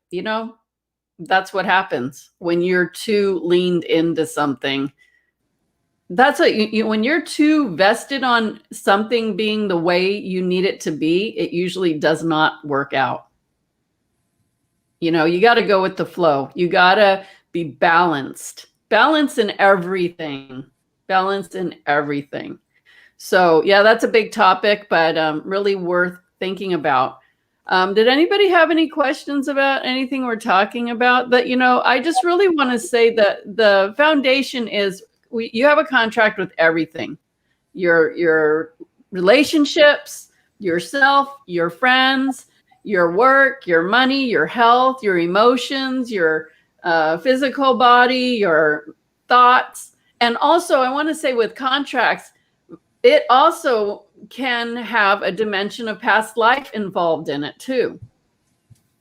that's what happens when you're too leaned into something. That's what when you're too vested on something being the way you need it to be, it usually does not work out. You got to go with the flow. You got to be balanced. Balance in everything. Balance in everything. So yeah, that's a big topic, but really worth thinking about. Did anybody have any questions about anything we're talking about? But I just really want to say that the foundation is you have a contract with everything. Your relationships, yourself, your friends, your work, your money, your health, your emotions, your physical body, your thoughts. And also I want to say with contracts, it also can have a dimension of past life involved in it too.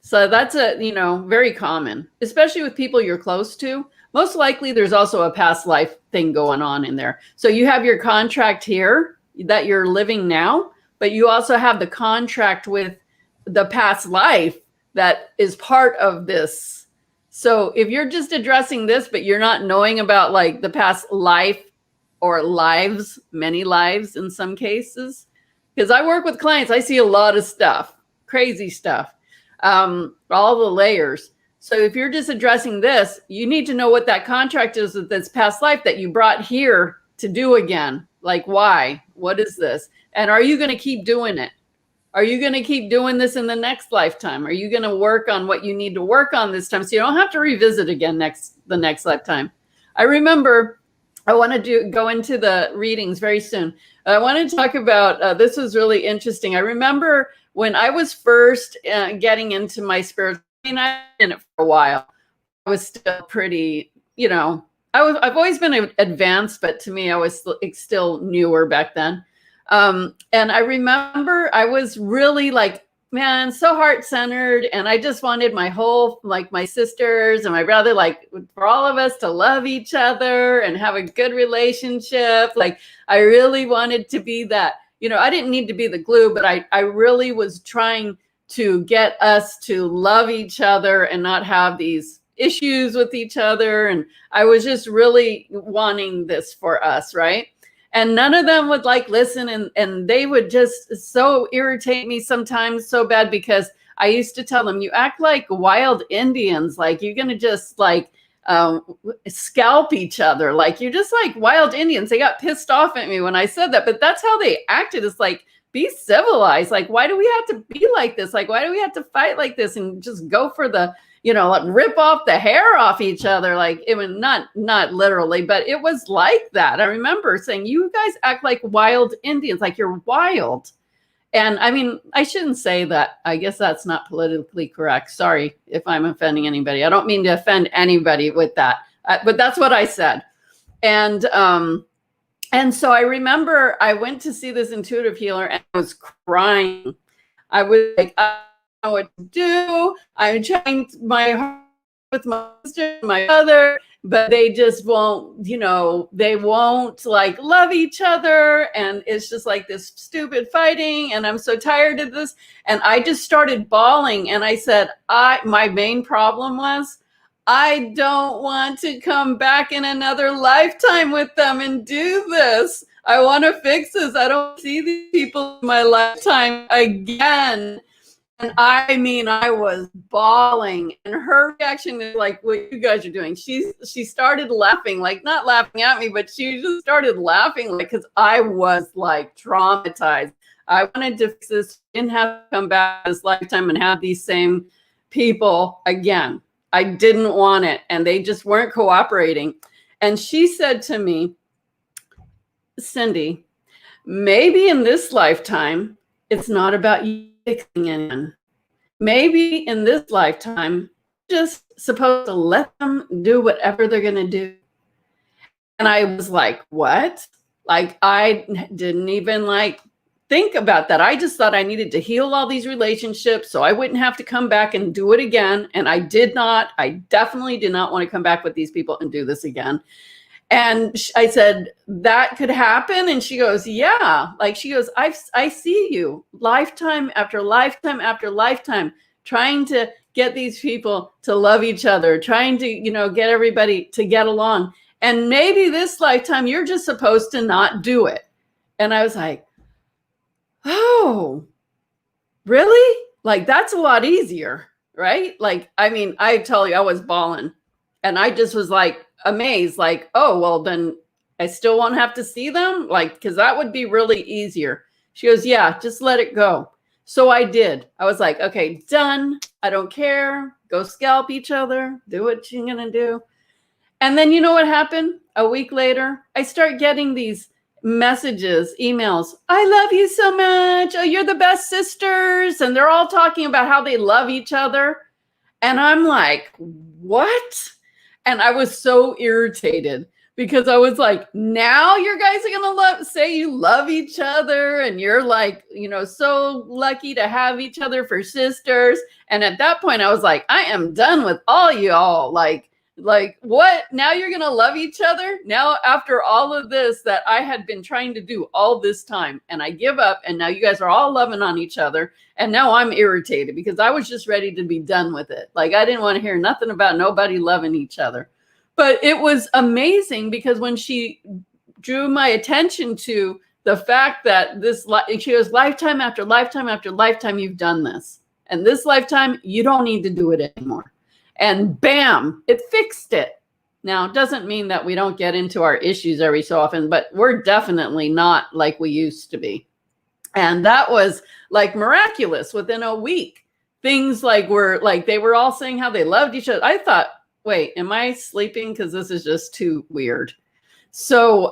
So that's very common, especially with people you're close to. Most likely there's also a past life thing going on in there. So you have your contract here that you're living now, but you also have the contract with the past life that is part of this. So if you're just addressing this, but you're not knowing about like the past life or lives, many lives in some cases, because I work with clients, I see a lot of stuff, crazy stuff, all the layers. So if you're just addressing this, you need to know what that contract is with this past life that you brought here to do again. Like, why? What is this? And are you going to keep doing it? Are you going to keep doing this in the next lifetime? Are you going to work on what you need to work on this time so you don't have to revisit again the next lifetime? I remember I want to go into the readings very soon. I want to talk about, this was really interesting. I remember when I was first getting into my spiritual, I mean, I've been in it for a while. I was still pretty, I've always been advanced, but to me, I was still newer back then. And I remember I was really like, man, so heart-centered. And I just wanted my whole, like my sisters and my brother, like for all of us to love each other and have a good relationship. Like I really wanted to be that, I didn't need to be the glue, but I really was trying to get us to love each other and not have these issues with each other. And I was just really wanting this for us, right? And none of them would like listen, and they would just so irritate me sometimes so bad, because I used to tell them, you act like wild Indians, like you're gonna just like scalp each other, like you're just like wild Indians. They got pissed off at me when I said that, but that's how they acted. It's like, be civilized. Like, why do we have to be like this? Like, why do we have to fight like this and just go for the, like rip off the hair off each other? Like, it was not literally, but it was like that. I remember saying, you guys act like wild Indians, like you're wild. And I mean, I shouldn't say that. I guess that's not politically correct. Sorry if I'm offending anybody. I don't mean to offend anybody with that, but that's what I said. And so I remember I went to see this intuitive healer and I was crying. I was like, I don't know what to do. I'm trying my heart with my sister, my mother, but they just won't, they won't like love each other. And it's just like this stupid fighting. And I'm so tired of this. And I just started bawling. And I said, my main problem was, I don't want to come back in another lifetime with them and do this. I want to fix this. I don't see these people in my lifetime again. And I mean, I was bawling, and her reaction is like, what you guys are doing. She started laughing, like not laughing at me, but she just started laughing, like, because I was like traumatized. I wanted to fix this. Didn't have to come back this lifetime and have these same people again. I didn't want it, and they just weren't cooperating. And she said to me, Cindy, maybe in this lifetime, it's not about you fixing anyone. Maybe in this lifetime, you're just supposed to let them do whatever they're going to do. And I was like, what? Like, I didn't even like think about that. I just thought I needed to heal all these relationships so I wouldn't have to come back and do it again. And I did not. I definitely did not want to come back with these people and do this again. And I said, that could happen. And she goes, yeah. Like, she goes, I see you lifetime after lifetime after lifetime trying to get these people to love each other, trying to, get everybody to get along. And maybe this lifetime you're just supposed to not do it. And I was like, oh, really? Like, that's a lot easier, right? Like, I mean, I tell you, I was bawling, and I just was like amazed, like, oh, well, then I still won't have to see them, like, because that would be really easier. She goes, yeah, just let it go. So I did. I was like, okay, done. I don't care. Go scalp each other. Do what you're going to do. And then you know what happened? A week later, I start getting these messages, emails. I love you so much. Oh, you're the best sisters. And they're all talking about how they love each other. And I'm like, what? And I was so irritated because I was like, now you guys are going to say you love each other. And you're like, so lucky to have each other for sisters. And at that point, I was like, I am done with all y'all. Like what? Now you're going to love each other? Now, after all of this that I had been trying to do all this time, and I give up, and now you guys are all loving on each other. And now I'm irritated because I was just ready to be done with it. Like, I didn't want to hear nothing about nobody loving each other. But it was amazing because when she drew my attention to the fact that she goes, lifetime after lifetime after lifetime, you've done this. And this lifetime, you don't need to do it anymore. And bam, it fixed it. Now, it doesn't mean that we don't get into our issues every so often, but we're definitely not like we used to be. And that was like miraculous within a week. Things like they were all saying how they loved each other. I thought, wait, am I sleeping? Because this is just too weird. So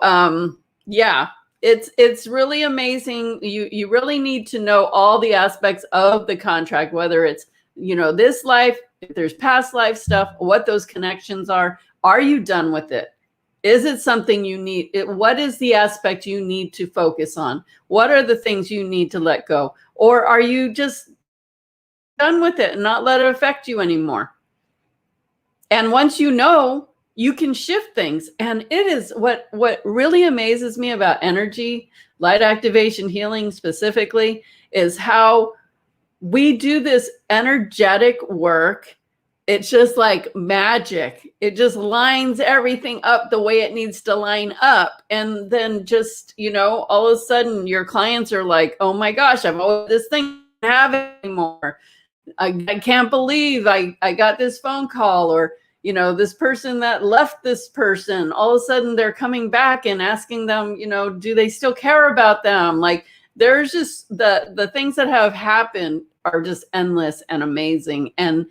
yeah, it's really amazing. You really need to know all the aspects of the contract, whether it's, this life, if there's past life stuff, what those connections are. Are you done with it? Is it something you need? What is the aspect you need to focus on? What are the things you need to let go? Or are you just done with it and not let it affect you anymore? And once you know, you can shift things. And it is what really amazes me about energy, light activation healing specifically, is how we do this energetic work. It's just like magic. It just lines everything up the way it needs to line up. And then just, all of a sudden your clients are like, oh my gosh, I've always this thing I don't have it anymore. I can't believe I got this phone call, or, this person that left this person, all of a sudden they're coming back and asking them, do they still care about them? Like, there's just the things that have happened are just endless and amazing. And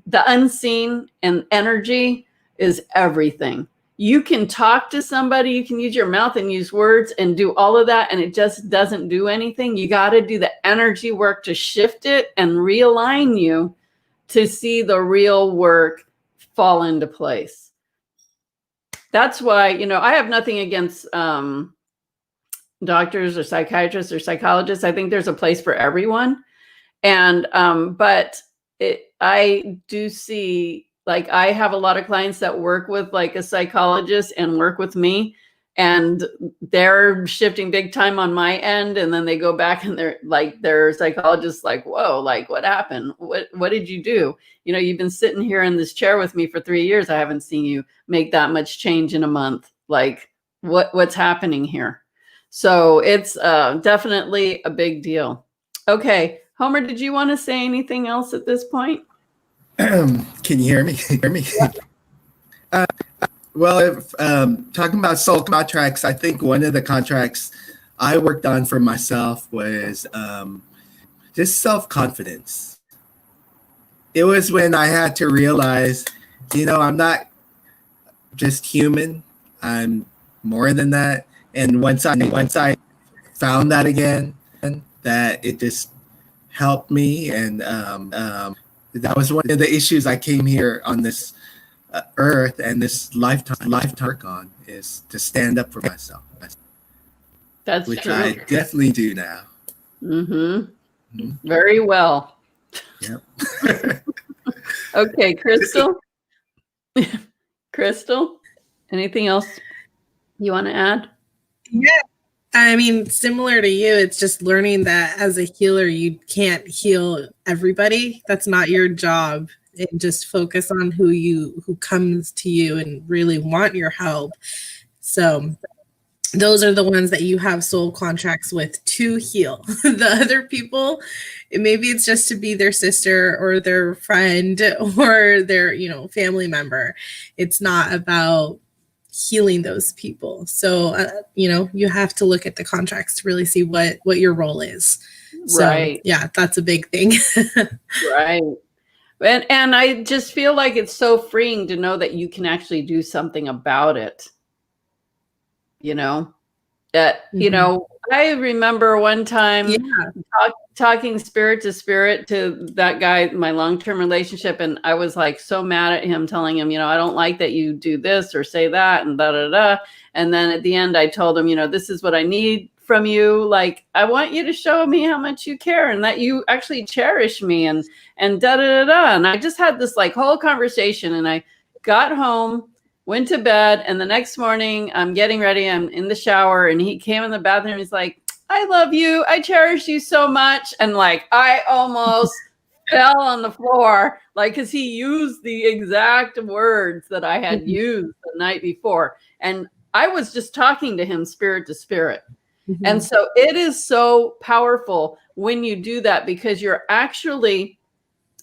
the unseen and energy is everything. You can talk to somebody, you can use your mouth and use words and do all of that, and it just doesn't do anything. You got to do the energy work to shift it and realign you to see the real work fall into place. That's why, I have nothing against doctors or psychiatrists or psychologists. I think there's a place for everyone. And, but I do see, like, I have a lot of clients that work with like a psychologist and work with me, and they're shifting big time on my end. And then they go back and they're like, their psychologist like, whoa, like, what happened? What did you do? You've been sitting here in this chair with me for 3 years. I haven't seen you make that much change in a month. Like, what's happening here? So it's definitely a big deal. Okay. Homer, did you want to say anything else at this point? Can you hear me? Well, if talking about soul contracts, I think one of the contracts I worked on for myself was just self-confidence. It was when I had to realize, I'm not just human. I'm more than that. And once I found that again, that it just helped me, and that was one of the issues I came here on this earth and this lifetime work on, is to stand up for myself. That's which true. I definitely do now. Mm-hmm. Very well. Yep. Okay, Cristal. Cristal, anything else you want to add? Yeah. I mean, similar to you, it's just learning that as a healer, you can't heal everybody. That's not your job. And just focus on who comes to you and really want your help. So those are the ones that you have soul contracts with to heal. The other people, maybe it's just to be their sister or their friend or their, family member. It's not about healing those people. So, you have to look at the contracts to really see what your role is. So, right. Yeah, that's a big thing. Right. And I just feel like it's so freeing to know that you can actually do something about it. That, I remember one time talking spirit to spirit to that guy, my long-term relationship. And I was like so mad at him, telling him, I don't like that you do this or say that and da, da, da. And then at the end, I told him, this is what I need from you. Like, I want you to show me how much you care and that you actually cherish me and da, da, da, da. And I just had this like whole conversation, and I got home, went to bed, and the next morning I'm getting ready. I'm in the shower, and he came in the bathroom. He's like, I love you. I cherish you so much. And like, I almost fell on the floor, like, because he used the exact words that I had used the night before. And I was just talking to him spirit to spirit. Mm-hmm. And so it is so powerful when you do that, because you're actually,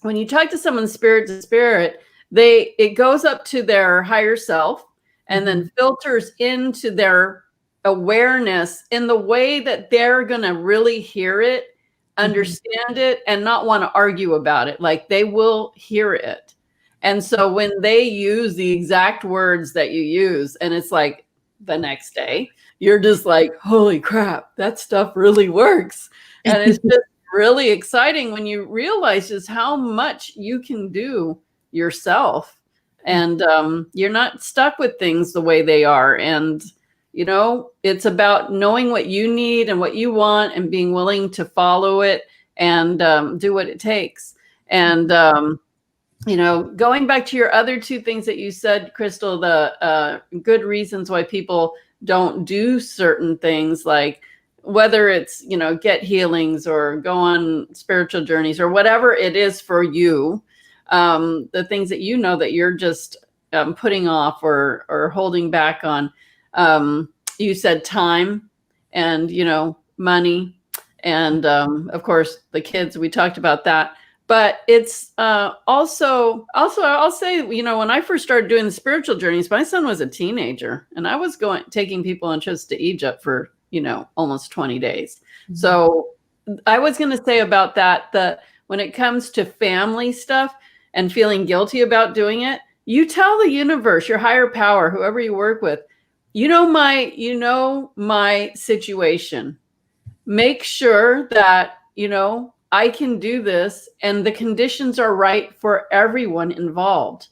when you talk to someone spirit to spirit, it goes up to their higher self and then filters into their awareness in the way that they're going to really hear it, understand it, and not want to argue about it. Like, they will hear it. And so when they use the exact words that you use, and it's like the next day, you're just like, holy crap, that stuff really works. And it's just really exciting when you realize just how much you can do yourself. And you're not stuck with things the way they are. And, you know, it's about knowing what you need and what you want and being willing to follow it and do what it takes. And, you know, going back to your other two things that you said, Cristal, the good reasons why people don't do certain things, like whether it's, you know, get healings or go on spiritual journeys or whatever it is for you, the things that you know that you're just putting off or holding back on. You said time and, you know, money and, of course, the kids, we talked about that. But it's also I'll say, you know, when I first started doing the spiritual journeys, my son was a teenager and I was taking people on trips to Egypt for, you know, almost 20 days. Mm-hmm. So I was going to say about that, when it comes to family stuff and feeling guilty about doing it, you tell the universe, your higher power, whoever you work with, you know my situation. Make sure that, you know, I can do this and the conditions are right for everyone involved,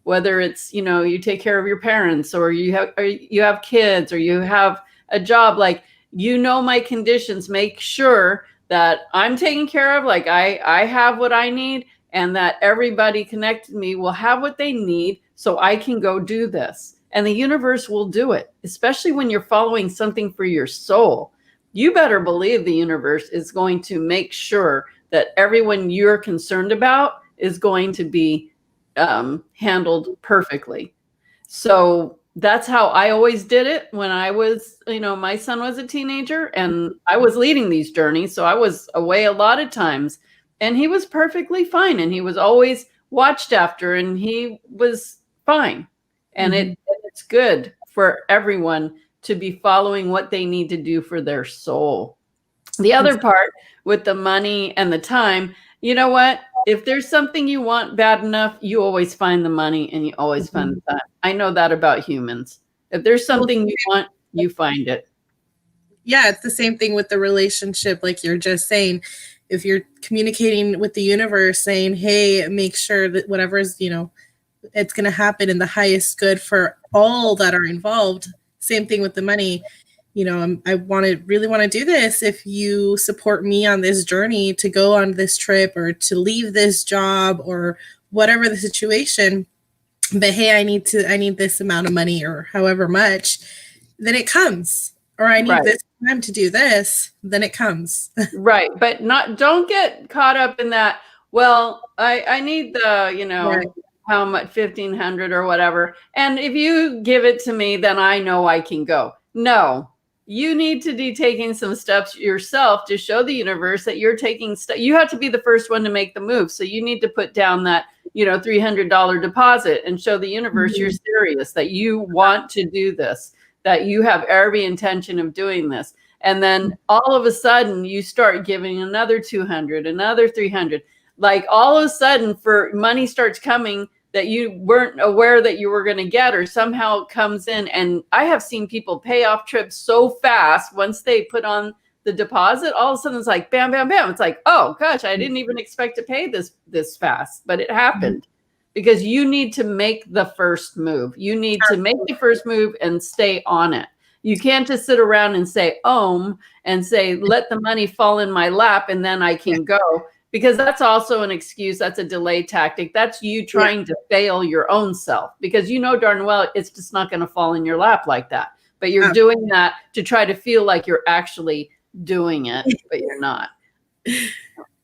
whether it's, you know, you take care of your parents or you have kids or you have a job, like, you know, my conditions, make sure that I'm taken care of. Like I have what I need and that everybody connected to me will have what they need so I can go do this. And the universe will do it, especially when you're following something for your soul. You better believe the universe is going to make sure that everyone you're concerned about is going to be handled perfectly. So that's how I always did it when I was, you know, my son was a teenager and I was leading these journeys. So I was away a lot of times and he was perfectly fine. And he was always watched after and he was fine. And it's good for everyone to be following what they need to do for their soul. The other part with the money and the time, you know what? If there's something you want bad enough, you always find the money and you always find the time. I know that about humans. If there's something you want, you find it. Yeah, it's the same thing with the relationship, like you're just saying. If you're communicating with the universe saying, hey, make sure that whatever's, you know, it's going to happen in the highest good for all that are involved. Same thing with the money. You know, I really want to do this. If you support me on this journey to go on this trip or to leave this job or whatever the situation, but hey, I need this amount of money or however much, then it comes. Or I need this time to do this, then it comes. Right. But don't get caught up in that. Well, I need the, you know, how much, 1,500 or whatever. And if you give it to me, then I know I can go. No, you need to be taking some steps yourself to show the universe that you're taking steps. You have to be the first one to make the move. So you need to put down that, you know, $300 deposit and show the universe you're serious, that you want to do this, that you have every intention of doing this. And then all of a sudden you start giving another 200, another 300. Like all of a sudden money starts coming that you weren't aware that you were going to get, or somehow it comes in. And I have seen people pay off trips so fast once they put on the deposit, all of a sudden it's like bam, bam, bam. It's like, oh gosh, I didn't even expect to pay this fast, but it happened because you need to make the first move. You need to make the first move and stay on it. You can't just sit around and say, and say, let the money fall in my lap and then I can go. Because that's also an excuse. That's a delay tactic. That's you trying to fail your own self, because you know darn well it's just not going to fall in your lap like that. But you're doing that to try to feel like you're actually doing it, but you're not.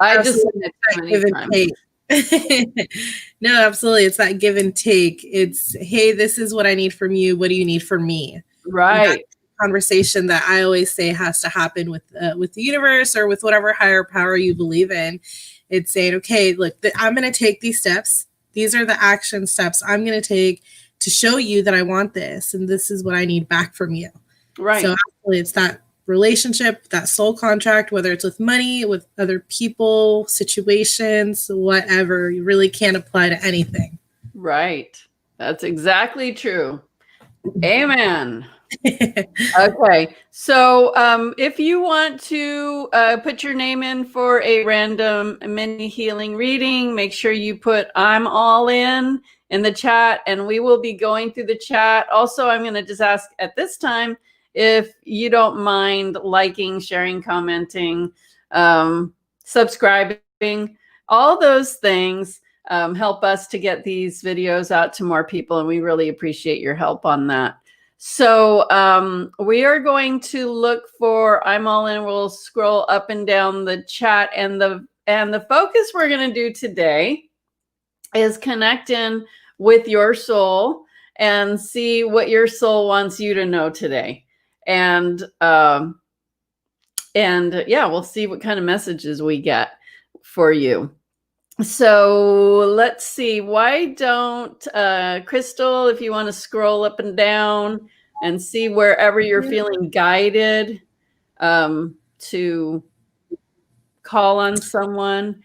I just said it too many times. No, absolutely. It's that give and take. It's, hey, this is what I need from you. What do you need from me? Right. Conversation that I always say has to happen with the universe or with whatever higher power you believe in. It's saying, okay, look, I'm going to take these steps. These are the action steps I'm going to take to show you that I want this, and this is what I need back from you. Right. So actually, it's that relationship, that soul contract, whether it's with money, with other people, situations, whatever. You really can't apply to anything. Right. That's exactly true. Amen. Okay. So if you want to put your name in for a random mini healing reading, make sure you put "I'm all in" the chat, and we will be going through the chat. Also, I'm going to just ask at this time if you don't mind liking, sharing, commenting, subscribing, all those things. Help us to get these videos out to more people, and we really appreciate your help on that. So we are going to look for "I'm all in." We'll scroll up and down the chat, and the focus we're going to do today is connecting with your soul and see what your soul wants you to know today. And yeah, we'll see what kind of messages we get for you. So let's see. Why don't Cristal, if you want to scroll up and down and see wherever you're feeling guided to call on someone,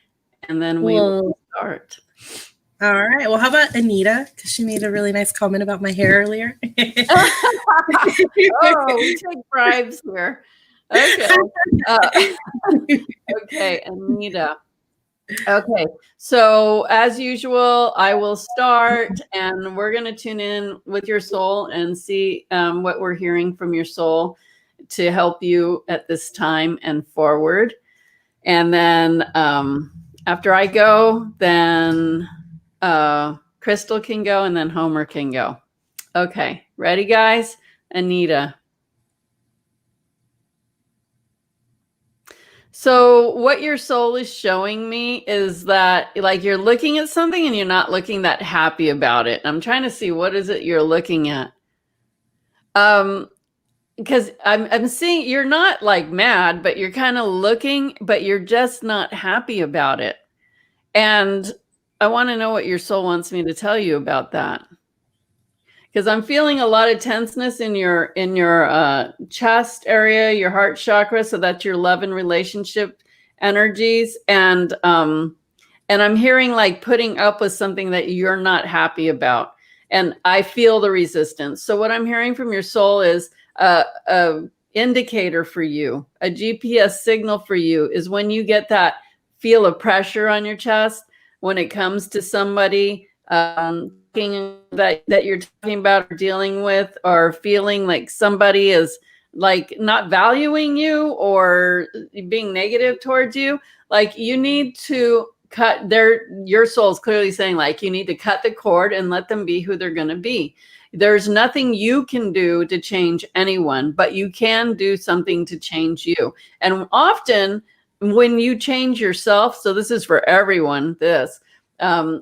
and then we will start. All right. Well, how about Anita? Because she made a really nice comment about my hair earlier. Oh, we take bribes here. Okay. Okay, Anita. Okay, so as usual, I will start, and we're going to tune in with your soul and see what we're hearing from your soul to help you at this time and forward. And then after I go, then Cristal can go, and then Homer can go. Okay, ready, guys? Anita. So what your soul is showing me is that, like, you're looking at something and you're not looking that happy about it. I'm trying to see what is it you're looking at. Because I'm seeing you're not like mad, but you're kind of looking, but you're just not happy about it. And I want to know what your soul wants me to tell you about that. Because I'm feeling a lot of tenseness in your chest area, your heart chakra. So that's your love and relationship energies. And I'm hearing like putting up with something that you're not happy about. And I feel the resistance. So what I'm hearing from your soul is a indicator for you, a GPS signal for you is when you get that feel of pressure on your chest when it comes to somebody that you're talking about or dealing with, or feeling like somebody is like not valuing you or being negative towards you. Like you need to cut your soul's clearly saying like you need to cut the cord and let them be who they're going to be. There's nothing you can do to change anyone, but you can do something to change you. And often when you change yourself, so this is for everyone,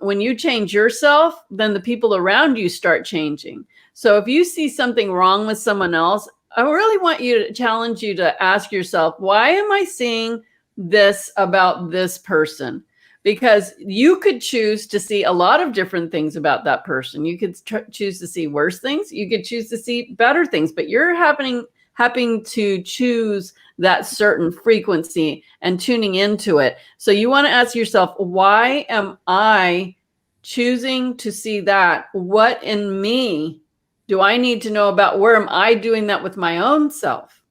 when you change yourself, then the people around you start changing. So if you see something wrong with someone else, I really want you to challenge you to ask yourself, why am I seeing this about this person? Because you could choose to see a lot of different things about that person. You could choose to see worse things. You could choose to see better things, but you're having to choose that certain frequency and tuning into it. So you want to ask yourself, why am I choosing to see that? What in me do I need to know about? Where am I doing that with my own self?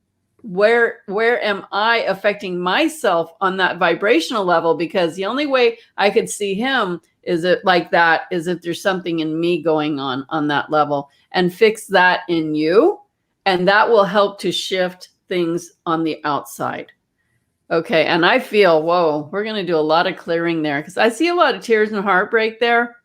Where am I affecting myself on that vibrational level? Because the only way I could see him is if there's something in me going on that level, and fix that in you. And that will help to shift things on the outside. Okay. And I feel, whoa, we're going to do a lot of clearing there, because I see a lot of tears and heartbreak there,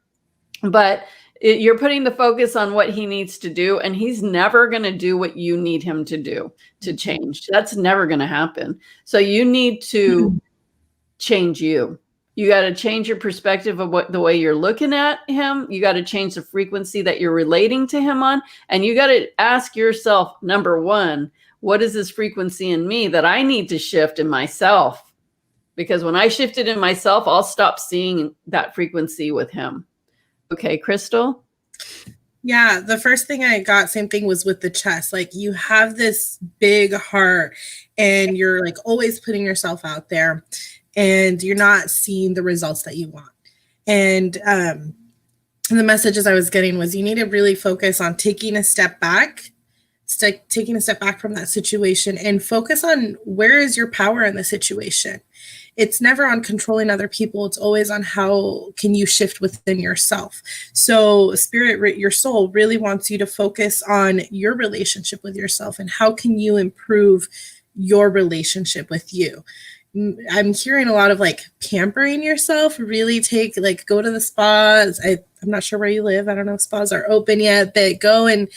but you're putting the focus on what he needs to do, and he's never going to do what you need him to do to change. That's never going to happen. So you need to change you. You got to change your perspective of the way you're looking at him. You got to change the frequency that you're relating to him on. And you got to ask yourself, number one, what is this frequency in me that I need to shift in myself? Because when I shift it in myself, I'll stop seeing that frequency with him. Okay, Cristal? Yeah, the first thing I got, same thing, was with the chest. Like, you have this big heart and you're like always putting yourself out there, and you're not seeing the results that you want. And the messages I was getting was you need to really focus on taking a step back from that situation and focus on where is your power in the situation. It's never on controlling other people. It's always on how can you shift within yourself. So spirit, your soul really wants you to focus on your relationship with yourself and how can you improve your relationship with you. I'm hearing a lot of like pampering yourself, really go to the spas. I'm not sure where you live. I don't know if spas are open yet, but go and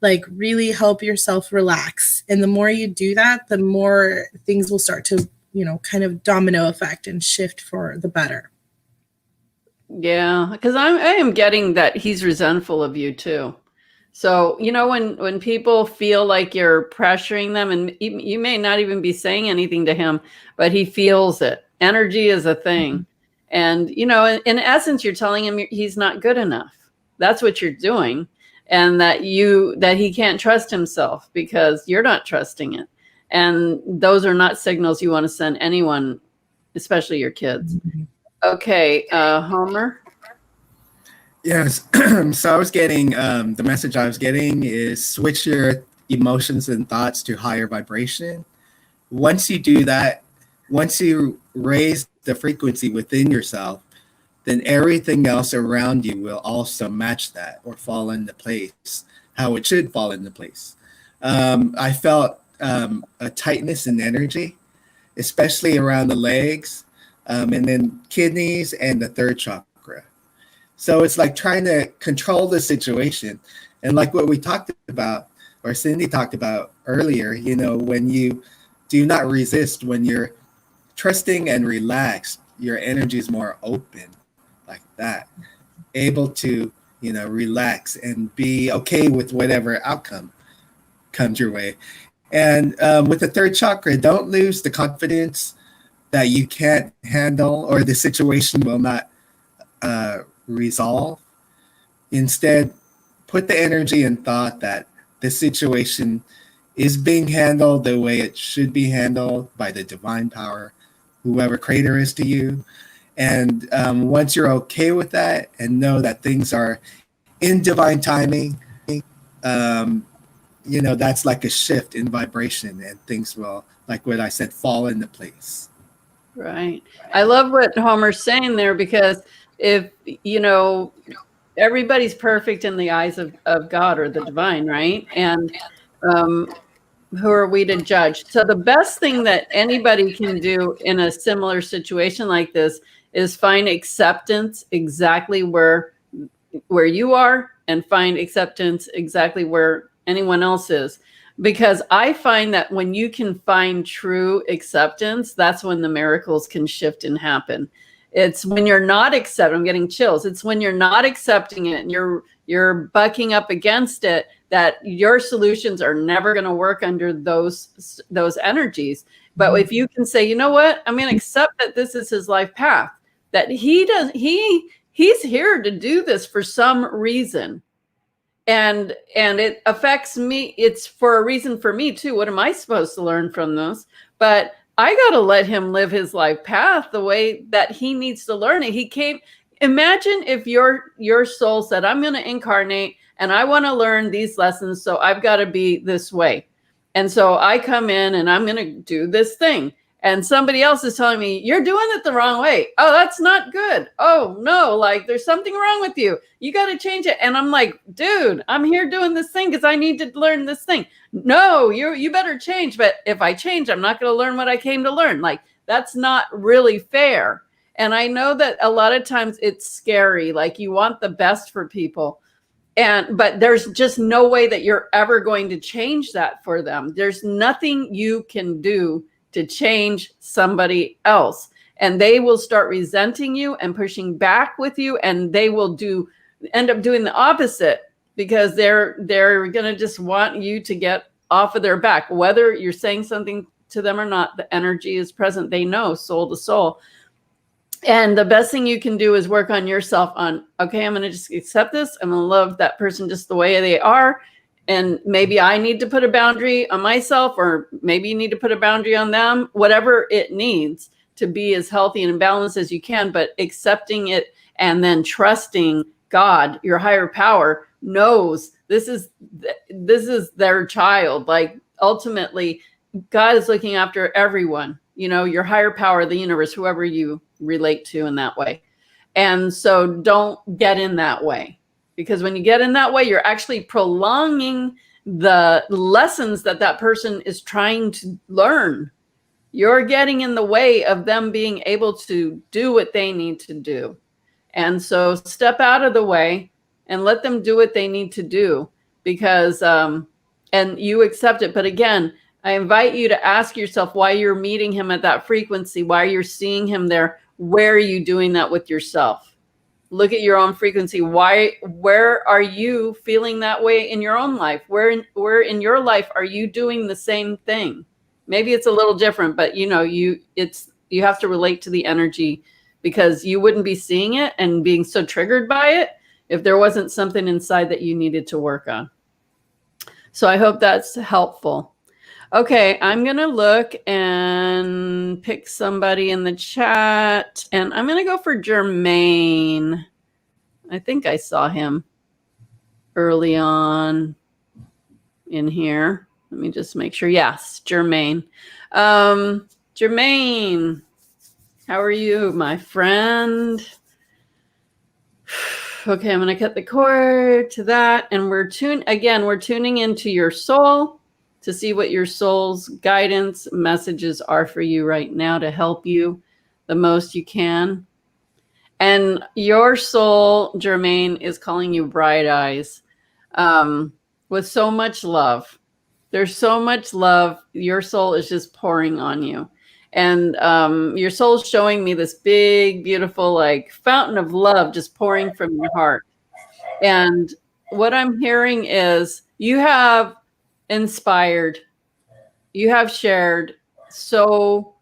like really help yourself relax. And the more you do that, the more things will start to, kind of domino effect and shift for the better. Yeah, because I am getting that he's resentful of you too. So, when people feel like you're pressuring them, and you may not even be saying anything to him, but he feels it. Energy is a thing. And, in essence, you're telling him he's not good enough. That's what you're doing. And that he can't trust himself because you're not trusting it. And those are not signals you want to send anyone, especially your kids. Okay, Homer. Yes. So I was getting the message I was getting is switch your emotions and thoughts to higher vibration. Once you do that, once you raise the frequency within yourself, then everything else around you will also match that or fall into place how it should fall into place. I felt a tightness in energy, especially around the legs, and then kidneys and the third chakra. So it's like trying to control the situation. And like what we talked about, or Cindy talked about earlier, when you do not resist, when you're trusting and relaxed, your energy is more open like that, able to, relax and be okay with whatever outcome comes your way. And with the third chakra, don't lose the confidence that you can't handle or the situation will not resolve. Instead, put the energy and thought that the situation is being handled the way it should be handled by the divine power, whoever creator is to you. And once you're okay with that and know that things are in divine timing, that's like a shift in vibration and things will, like what I said, fall into place. Right. I love what Homer's saying there because if, everybody's perfect in the eyes of God or the divine, right? And who are we to judge? So the best thing that anybody can do in a similar situation like this is find acceptance exactly where you are and find acceptance exactly where anyone else is. Because I find that when you can find true acceptance, that's when the miracles can shift and happen. It's when you're not I'm getting chills. It's when you're not accepting it and you're bucking up against it that your solutions are never going to work under those energies. But if you can say, you know what, I'm going to accept that this is his life path, that he's here to do this for some reason. And it affects me. It's for a reason for me too. What am I supposed to learn from this? But I got to let him live his life path the way that he needs to learn it. Imagine if your soul said, I'm going to incarnate and I want to learn these lessons. So I've got to be this way. And so I come in and I'm going to do this thing. And somebody else is telling me, you're doing it the wrong way. Oh, that's not good. Oh, no, like there's something wrong with you. You got to change it. And I'm like, dude, I'm here doing this thing because I need to learn this thing. No, you better change. But if I change, I'm not going to learn what I came to learn. Like, that's not really fair. And I know that a lot of times it's scary. Like you want the best for people. But there's just no way that you're ever going to change that for them. There's nothing you can do to change somebody else, and they will start resenting you and pushing back with you, and they will end up doing the opposite because they're going to just want you to get off of their back, whether you're saying something to them or not. The energy is present. They know soul to soul. And the best thing you can do is work on yourself on, okay, I'm going to just accept this. I'm going to love that person just the way they are. And maybe I need to put a boundary on myself, or maybe you need to put a boundary on them, whatever it needs to be as healthy and balanced as you can, but accepting it and then trusting God, your higher power, knows this is their child. Like ultimately, God is looking after everyone, your higher power, the universe, whoever you relate to in that way. And so don't get in that way, because when you get in that way, you're actually prolonging the lessons that person is trying to learn. You're getting in the way of them being able to do what they need to do. And so step out of the way and let them do what they need to do, because, and you accept it. But again, I invite you to ask yourself why you're meeting him at that frequency, why you're seeing him there. Where are you doing that with yourself? Look at your own frequency. Where are you feeling that way in your own life? Where in your life are you doing the same thing? Maybe it's a little different, but you have to relate to the energy, because you wouldn't be seeing it and being so triggered by it if there wasn't something inside that you needed to work on. So I hope that's helpful. Okay, I'm going to look and pick somebody in the chat, and I'm going to go for Jermaine. I think I saw him early on in here. Let me just make sure. Yes, Jermaine. Jermaine, how are you, my friend? Okay, I'm going to cut the cord to that, and we're tuning into your soul to see what your soul's guidance messages are for you right now to help you the most you can. And your soul, Jermaine, is calling you bright eyes, with so much love. There's so much love. Your soul is just pouring on you. And your soul's showing me this big, beautiful, like fountain of love just pouring from your heart. And what I'm hearing is you have inspired, you have shared so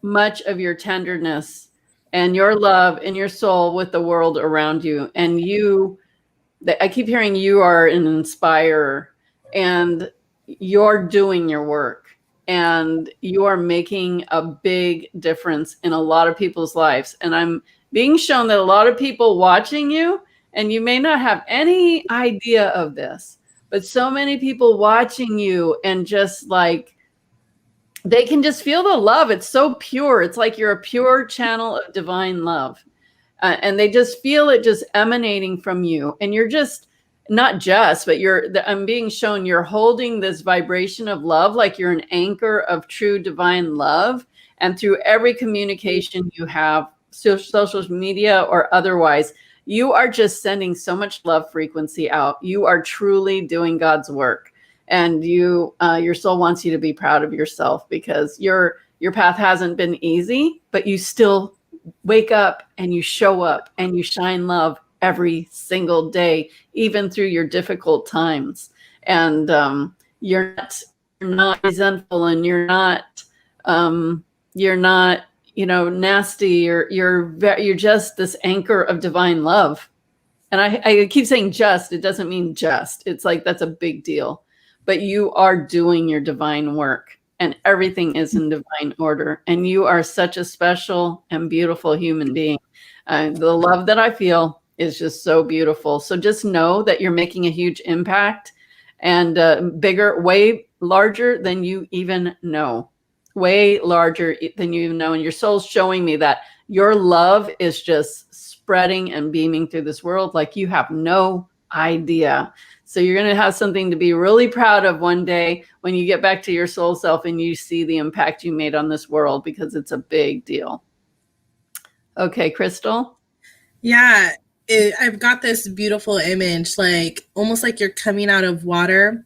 much of your tenderness and your love and your soul with the world around you. And I keep hearing you are an inspirer, and you're doing your work, and you are making a big difference in a lot of people's lives. And I'm being shown that a lot of people watching you, and you may not have any idea of this, but so many people watching you, and just like, they can just feel the love. It's so pure. It's like you're a pure channel of divine love. And they just feel it just emanating from you. And you're just, not just, but I'm being shown you're holding this vibration of love, like you're an anchor of true divine love. And through every communication you have, social media or otherwise, you are just sending so much love frequency out. You are truly doing God's work. And your soul wants you to be proud of yourself, because your path hasn't been easy, but you still wake up and you show up and you shine love every single day, even through your difficult times. And you're not resentful, and you're not nasty. You're just this anchor of divine love. And I keep saying just, it doesn't mean just. It's like, that's a big deal. But you are doing your divine work, and everything is in divine order. And you are such a special and beautiful human being. The love that I feel is just so beautiful. So just know that you're making a huge impact, and bigger, way larger than you even know. Way larger than you even know. And your soul's showing me that your love is just spreading and beaming through this world like you have no idea. So you're going to have something to be really proud of one day when you get back to your soul self and you see the impact you made on this world, because it's a big deal. Okay, Cristal? Yeah, I've got this beautiful image, like almost like you're coming out of water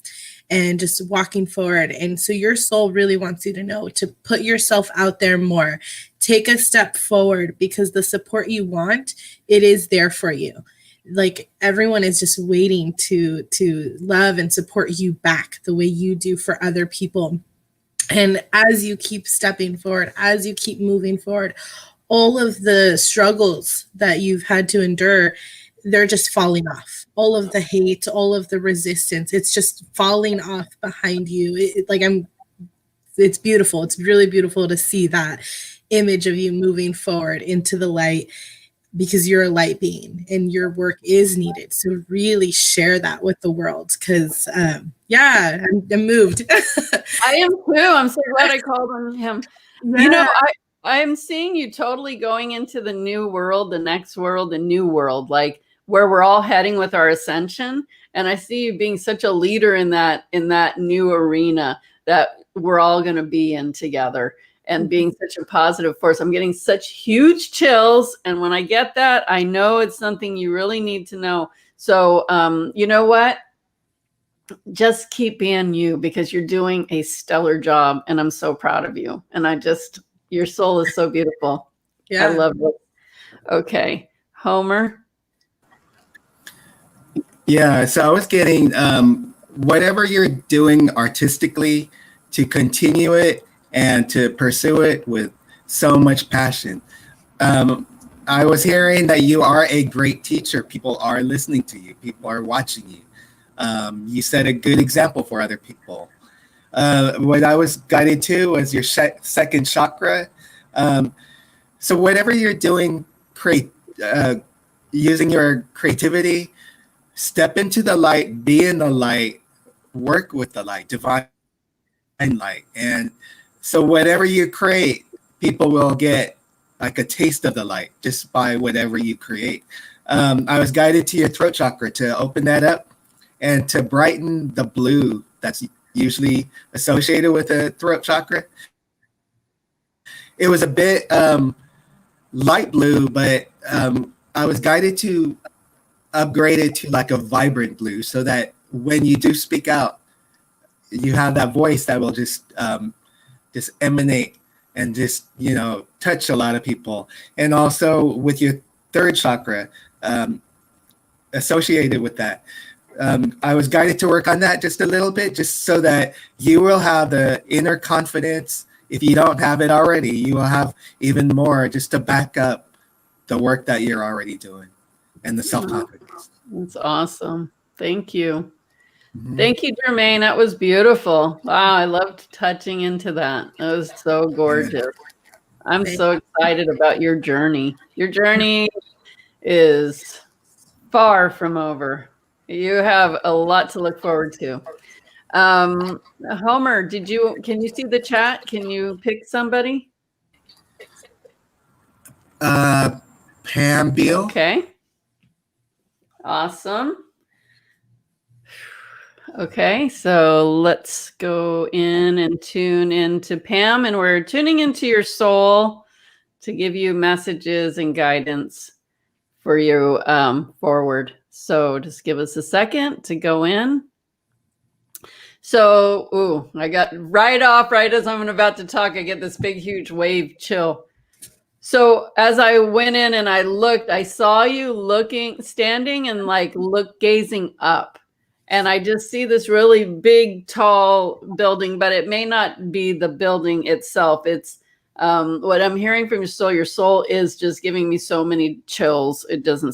and just walking forward. And so your soul really wants you to know to put yourself out there more. Take a step forward, because the support you want, it is there for you. Like everyone is just waiting to love and support you back the way you do for other people. And as you keep stepping forward, as you keep moving forward, all of the struggles that you've had to endure, they're just falling off. All of the hate, all of the resistance, it's just falling off behind you. It's beautiful. It's really beautiful to see that image of you moving forward into the light. because you're a light being and your work is needed. So really share that with the world, because yeah, I'm moved. I am too. I'm so glad I called on him. Yeah. You know, I am seeing you totally going into the new world, the next world, the new world, like where we're all heading with our ascension. And I see you being such a leader in that new arena that we're all going to be in together, and being such a positive force. I'm getting such huge chills. And when I get that, I know it's something you really need to know. So, you know what? Just keep being you, because you're doing a stellar job. And I'm so proud of you. And your soul is so beautiful. Yeah. I love it. Okay. Homer. Yeah, so I was getting whatever you're doing artistically, to continue it and to pursue it with so much passion. I was hearing that you are a great teacher. People are listening to you. People are watching you. You set a good example for other people. What I was guided to was your second chakra. So whatever you're doing, using your creativity, step into the light, be in the light, work with the light, divine light. And so whatever you create, people will get like a taste of the light just by whatever you create. I was guided to your throat chakra to open that up and to brighten the blue that's usually associated with the throat chakra. It was a bit light blue, but I was guided to upgrade it to like a vibrant blue, so that when you do speak out, you have that voice that will just emanate and just, touch a lot of people. And also with your third chakra associated with that, I was guided to work on that just a little bit, just so that you will have the inner confidence. If you don't have it already, you will have even more, just to back up the work that you're already doing, and the self-confidence. That's awesome. Thank you. Thank you, Jermaine. That was beautiful. Wow, I loved touching into that. That was so gorgeous. I'm so excited about your journey. Your journey is far from over. You have a lot to look forward to. Homer, can you see the chat? Can you pick somebody? Pam Beal. Okay. Awesome. Okay, so let's go in and tune into Pam, and we're tuning into your soul to give you messages and guidance for you forward. So just give us a second to go in. So, I got right as I'm about to talk, I get this big, huge wave chill. So as I went in and I looked, I saw you standing and gazing up. And I just see this really big, tall building, but it may not be the building itself. It's what I'm hearing from your soul. Your soul is just giving me so many chills. It doesn't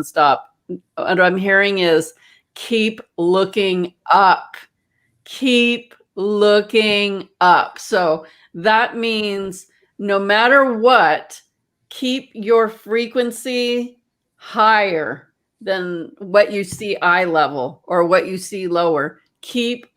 stop. What I'm hearing is keep looking up. Keep looking up. So that means no matter what, keep your frequency higher than what you see eye level or what you see lower. Keep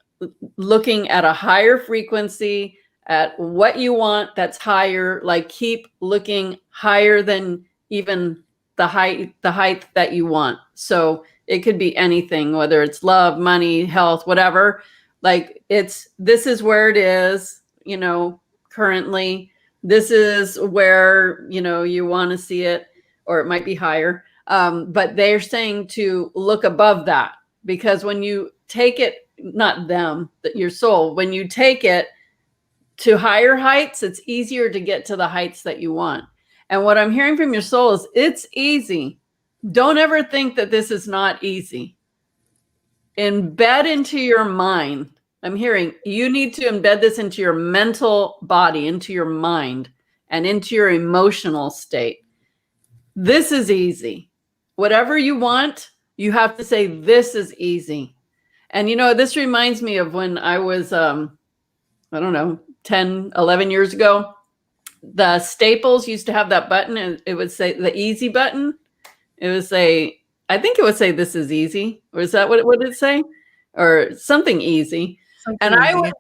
looking at a higher frequency, at what you want that's higher. Like keep looking higher than even the height that you want. So it could be anything, whether it's love, money, health, whatever. Like this is where it is, currently. This is where, you want to see it, or it might be higher. But they're saying to look above that, because when you take it, not them, but your soul, when you take it to higher heights, it's easier to get to the heights that you want. And what I'm hearing from your soul is it's easy. Don't ever think that this is not easy. Embed into your mind. I'm hearing you need to embed this into your mental body, into your mind, and into your emotional state. This is easy. Whatever you want, you have to say, this is easy. And, this reminds me of when I was, 10, 11 years ago, the Staples used to have that button, and it would say the easy button. It would say, I think it would say this is easy, or is that what it would say, or something easy? Something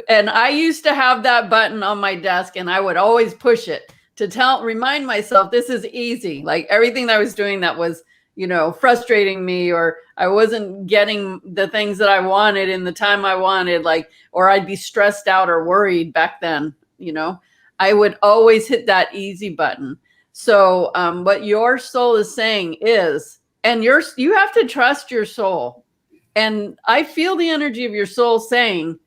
And I used to have that button on my desk, and I would always push it to remind myself this is easy. Like everything that I was doing that was, frustrating me, or I wasn't getting the things that I wanted in the time I wanted, or I'd be stressed out or worried back then, I would always hit that easy button. So what your soul is saying is, and you have to trust your soul. And I feel the energy of your soul saying,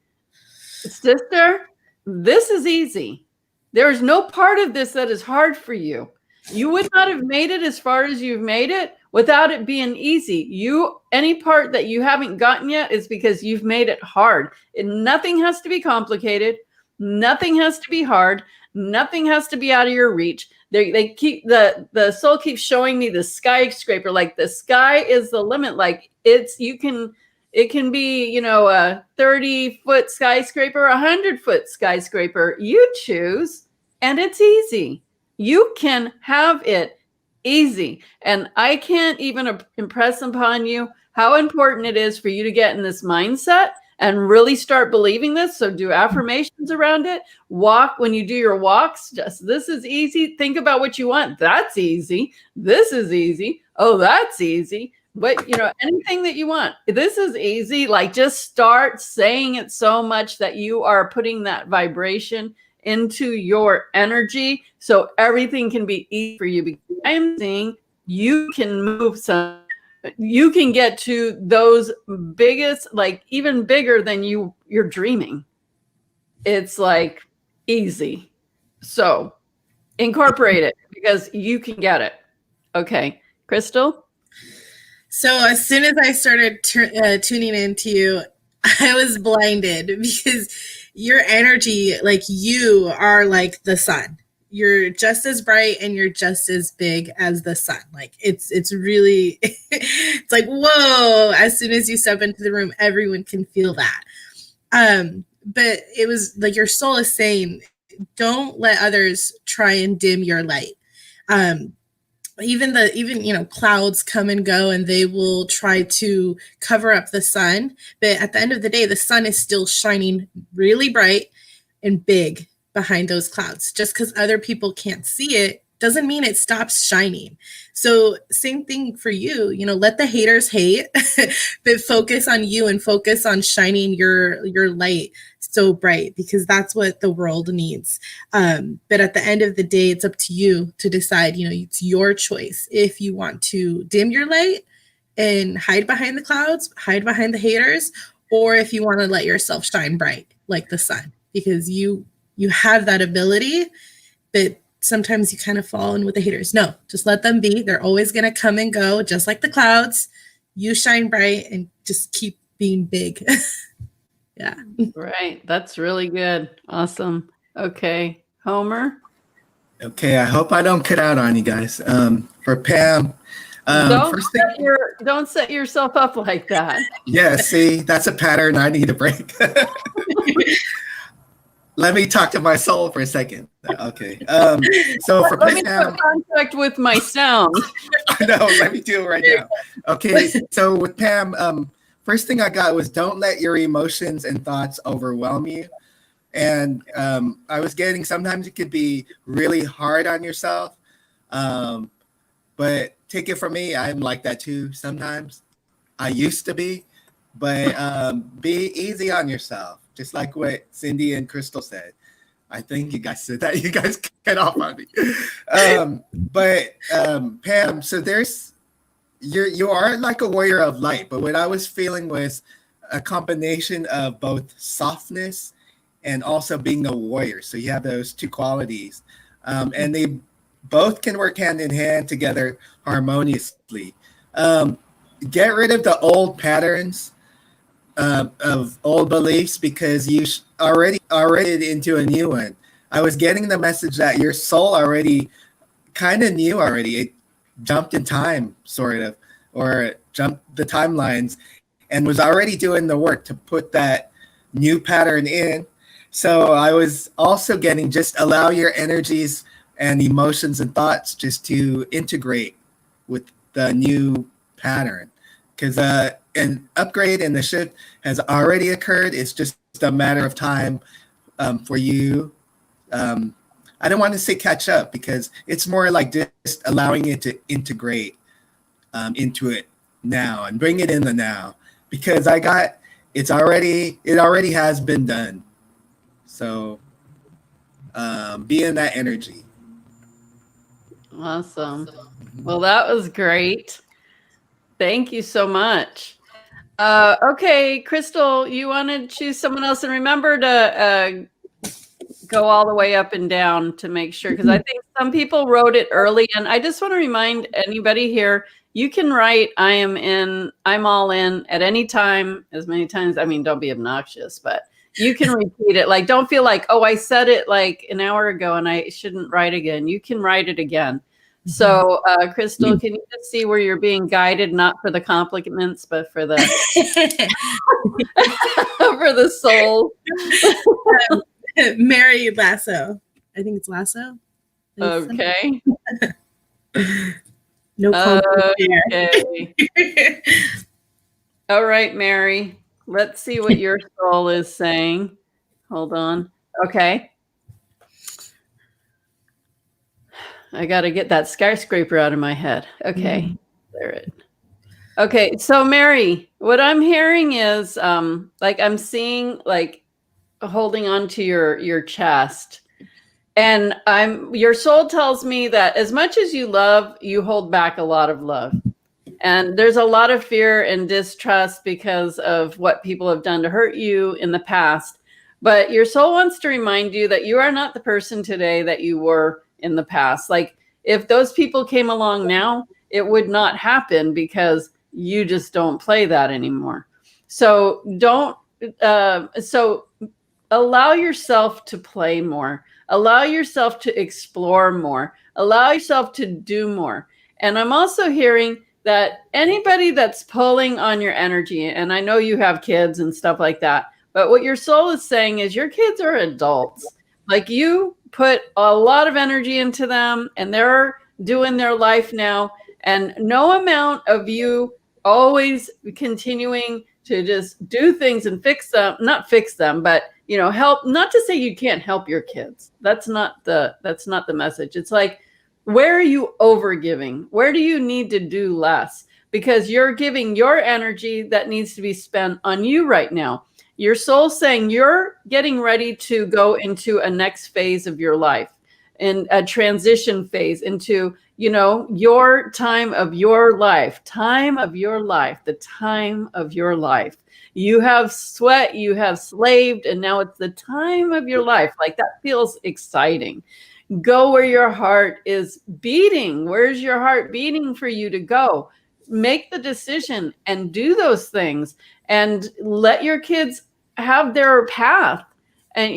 sister, this is easy. There is no part of this that is hard for you. You would not have made it as far as you've made it without it being easy. Any part that you haven't gotten yet is because you've made it hard. Nothing has to be complicated. Nothing has to be hard. Nothing has to be out of your reach. They keep the soul keeps showing me the skyscraper, like the sky is the limit. Like it can be, a 30-foot skyscraper, a 100-foot skyscraper. You choose, and it's easy. You can have it easy. And I can't even impress upon you how important it is for you to get in this mindset and really start believing this. So do affirmations around it. Walk when you do your walks. Just, this is easy. Think about what you want. That's easy. This is easy. Oh, that's easy. But, anything that you want, this is easy. Like, just start saying it so much that you are putting that vibration into your energy so everything can be easy for you. Because I'm seeing you can you can get to those biggest, like even bigger than you're dreaming. It's like easy. So incorporate it because you can get it. Okay. Crystal? So as soon as I started tuning into you, I was blinded because your energy, like you are like the sun. You're just as bright and you're just as big as the sun. Like it's really, it's like, whoa, as soon as you step into the room, everyone can feel that. But it was like your soul is saying, don't let others try and dim your light. Even clouds come and go and they will try to cover up the sun. But at the end of the day, the sun is still shining really bright and big behind those clouds. Just because other people can't see it doesn't mean it stops shining. So same thing for you, let the haters hate, but focus on you and focus on shining your light so bright, because that's what the world needs. But at the end of the day, it's up to you to decide, it's your choice. If you want to dim your light and hide behind the clouds, hide behind the haters, or if you want to let yourself shine bright like the sun, because you have that ability, but sometimes you kind of fall in with the haters. No, just let them be. They're always going to come and go, just like the clouds. You shine bright and just keep being big. Yeah. Right. That's really good. Awesome. Okay. Homer? Okay, I hope I don't cut out on you guys. For Pam, don't set yourself up like that. Yeah, see, that's a pattern I need to break. Let me talk to my soul for a second. Okay. So for let me put contact with my sound. I know. Let me do it right now. Okay. So with Pam, first thing I got was don't let your emotions and thoughts overwhelm you. And I was getting sometimes it could be really hard on yourself. But take it from me, I'm like that too sometimes. I used to be. But be easy on yourself. Just like what Cindy and Cristal said. I think you guys said that. You guys get off on me. Pam, so you are like a warrior of light, but what I was feeling was a combination of both softness and also being a warrior. So you have those two qualities. And they both can work hand in hand together harmoniously. Get rid of the old patterns of old beliefs because you already into a new one. I was getting the message that your soul already kind of knew already. It jumped in time, sort of, or jumped the timelines and was already doing the work to put that new pattern in. So I was also getting just allow your energies and emotions and thoughts just to integrate with the new pattern, because an upgrade and the shift has already occurred. It's just a matter of time for you. I don't want to say catch up, because it's more like just allowing it to integrate into it now and bring it in the now, because it already has been done. So be in that energy. Awesome. Well, that was great. Thank you so much. Okay, Crystal, you want to choose someone else, and remember to go all the way up and down to make sure, because I think some people wrote it early, and I just want to remind anybody here, you can write I'm all in at any time, as many times. I mean, don't be obnoxious, but you can repeat it. Like, don't feel like, oh, I said it like an hour ago and I shouldn't write again. You can write it again. So, Crystal, can you just see where you're being guided, not for the compliments, but for the for the soul? Mary Lasso. I think it's Lasso. Okay. No comment Okay. All right, Mary. Let's see what your soul is saying. Hold on. Okay. I got to get that skyscraper out of my head. Okay. There it. Okay. So, Mary, what I'm hearing is like I'm seeing like holding on to your chest. And your soul tells me that as much as you love, you hold back a lot of love. And there's a lot of fear and distrust because of what people have done to hurt you in the past. But your soul wants to remind you that you are not the person today that you were in the past. Like, if those people came along now, it would not happen, because you just don't play that anymore. So so allow yourself to play more. Allow yourself to explore more. Allow yourself to do more. And I'm also hearing that anybody that's pulling on your energy, and I know you have kids and stuff like that, but what your soul is saying is your kids are adults. Like, you put a lot of energy into them, and they're doing their life now. And no amount of you always continuing to just do things and not fix them, but help. Not to say you can't help your kids. That's not the message. It's like, where are you overgiving? Where do you need to do less? Because you're giving your energy that needs to be spent on you right now. Your soul's saying you're getting ready to go into a next phase of your life, in a transition phase into, your time of your life, the time of your life. You have sweat, you have slaved, and now it's the time of your life. Like, that feels exciting. Go where your heart is beating. Where's your heart beating for you to go? Make the decision and do those things, and let your kids have their path, and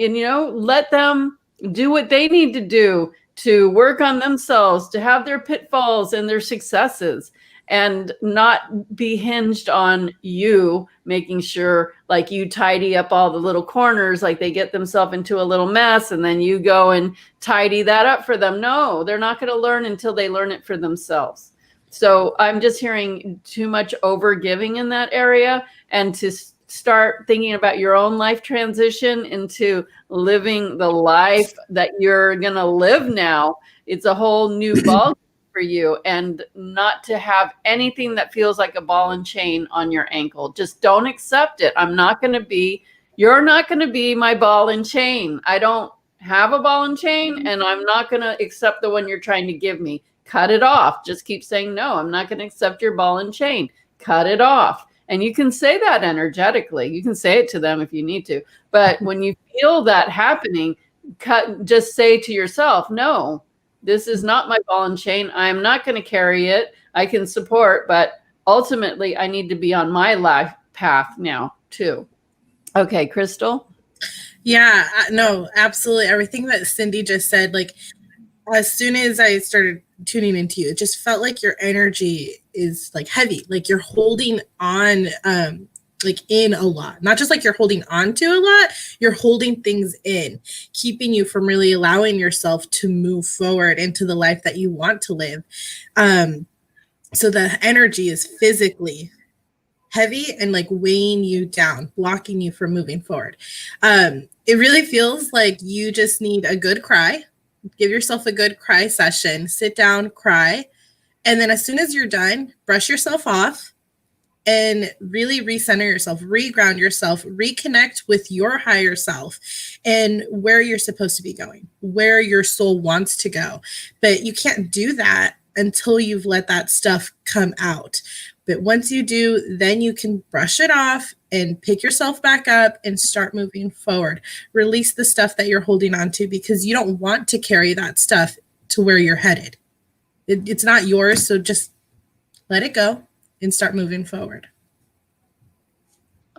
let them do what they need to do to work on themselves, to have their pitfalls and their successes, and not be hinged on you making sure, like, you tidy up all the little corners, like they get themselves into a little mess and then you go and tidy that up for them. No, they're not going to learn until they learn it for themselves. So I'm just hearing too much over giving in that area, and to start thinking about your own life transition into living the life that you're going to live now. It's a whole new ball for you, and not to have anything that feels like a ball and chain on your ankle. Just don't accept it. You're not going to be my ball and chain. I don't have a ball and chain, and I'm not going to accept the one you're trying to give me. Cut it off. Just keep saying, no, I'm not going to accept your ball and chain. Cut it off. And you can say that energetically. You can say it to them if you need to. But when you feel that happening, just say to yourself, no, this is not my ball and chain. I'm not going to carry it. I can support, but ultimately I need to be on my life path now too. Okay, Crystal? Yeah, no, absolutely. Everything that Cindy just said, like, as soon as I started tuning into you, it just felt like your energy is like heavy, like you're holding on like in a lot, not just like you're holding on to a lot, you're holding things in, keeping you from really allowing yourself to move forward into the life that you want to live. So the energy is physically heavy and like weighing you down, blocking you from moving forward. It really feels like you just need a good cry. Give yourself a good cry session, sit down, cry. And then as soon as you're done, brush yourself off and really recenter yourself, reground yourself, reconnect with your higher self and where you're supposed to be going, where your soul wants to go. But you can't do that until you've let that stuff come out. But once you do, then you can brush it off and pick yourself back up and start moving forward. Release the stuff that you're holding on to because you don't want to carry that stuff to where you're headed. It's not yours, so just let it go and start moving forward.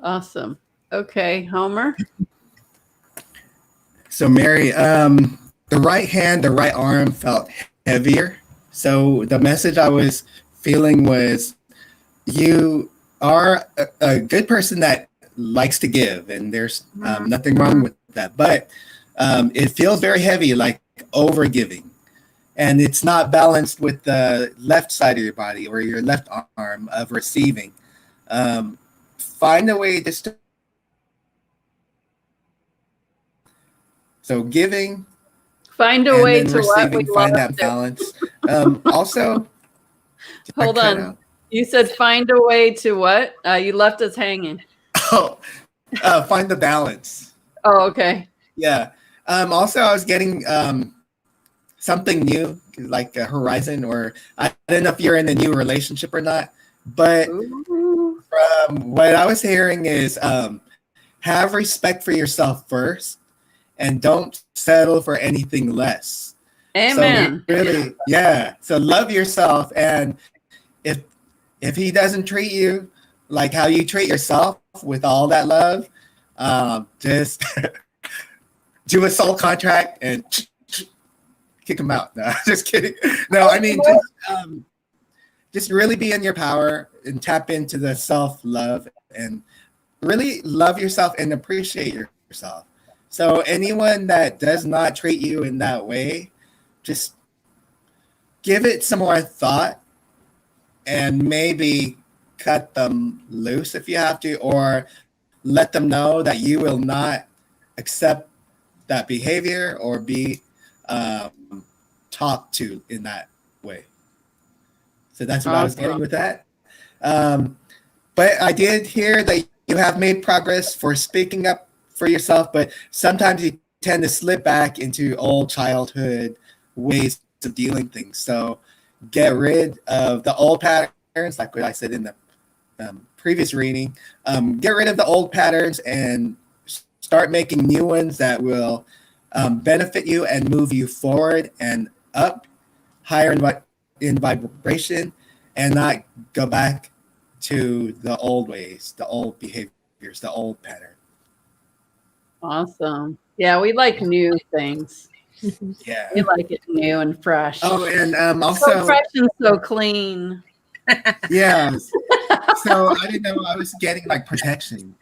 Awesome. Okay, Homer. So Mary, the right hand, the right arm felt heavier. So the message I was feeling was you are a good person that likes to give, and there's nothing wrong with that. But it feels very heavy, like over giving. And it's not balanced with the left side of your body or your left arm of receiving. Find a way just to. So giving. Find a way to what we find that balance. Also. Hold on. You said find a way to what? You left us hanging. Oh, find the balance. Oh, okay. Yeah. Also, I was getting something new, like a horizon, or I don't know if you're in a new relationship or not, but from what I was hearing is have respect for yourself first and don't settle for anything less. Amen. So really, yeah. So love yourself, and if he doesn't treat you like how you treat yourself with all that love, just do a soul contract and kick him out. No, just kidding. No, I mean, just really be in your power and tap into the self-love and really love yourself and appreciate yourself. So anyone that does not treat you in that way, just give it some more thought and maybe cut them loose if you have to, or let them know that you will not accept that behavior or be talked to in that way. So that's what I was getting with that. But I did hear that you have made progress for speaking up for yourself, but sometimes you tend to slip back into old childhood ways of dealing things. So get rid of the old patterns, like what I said in the previous reading. Get rid of the old patterns and start making new ones that will benefit you and move you forward and up higher in vibration, and not go back to the old ways, the old behaviors, the old pattern. Awesome. Yeah, we like new things. Yeah, we like it new and fresh. Oh, and also so fresh and so clean. Yeah. So I didn't know I was getting like protection.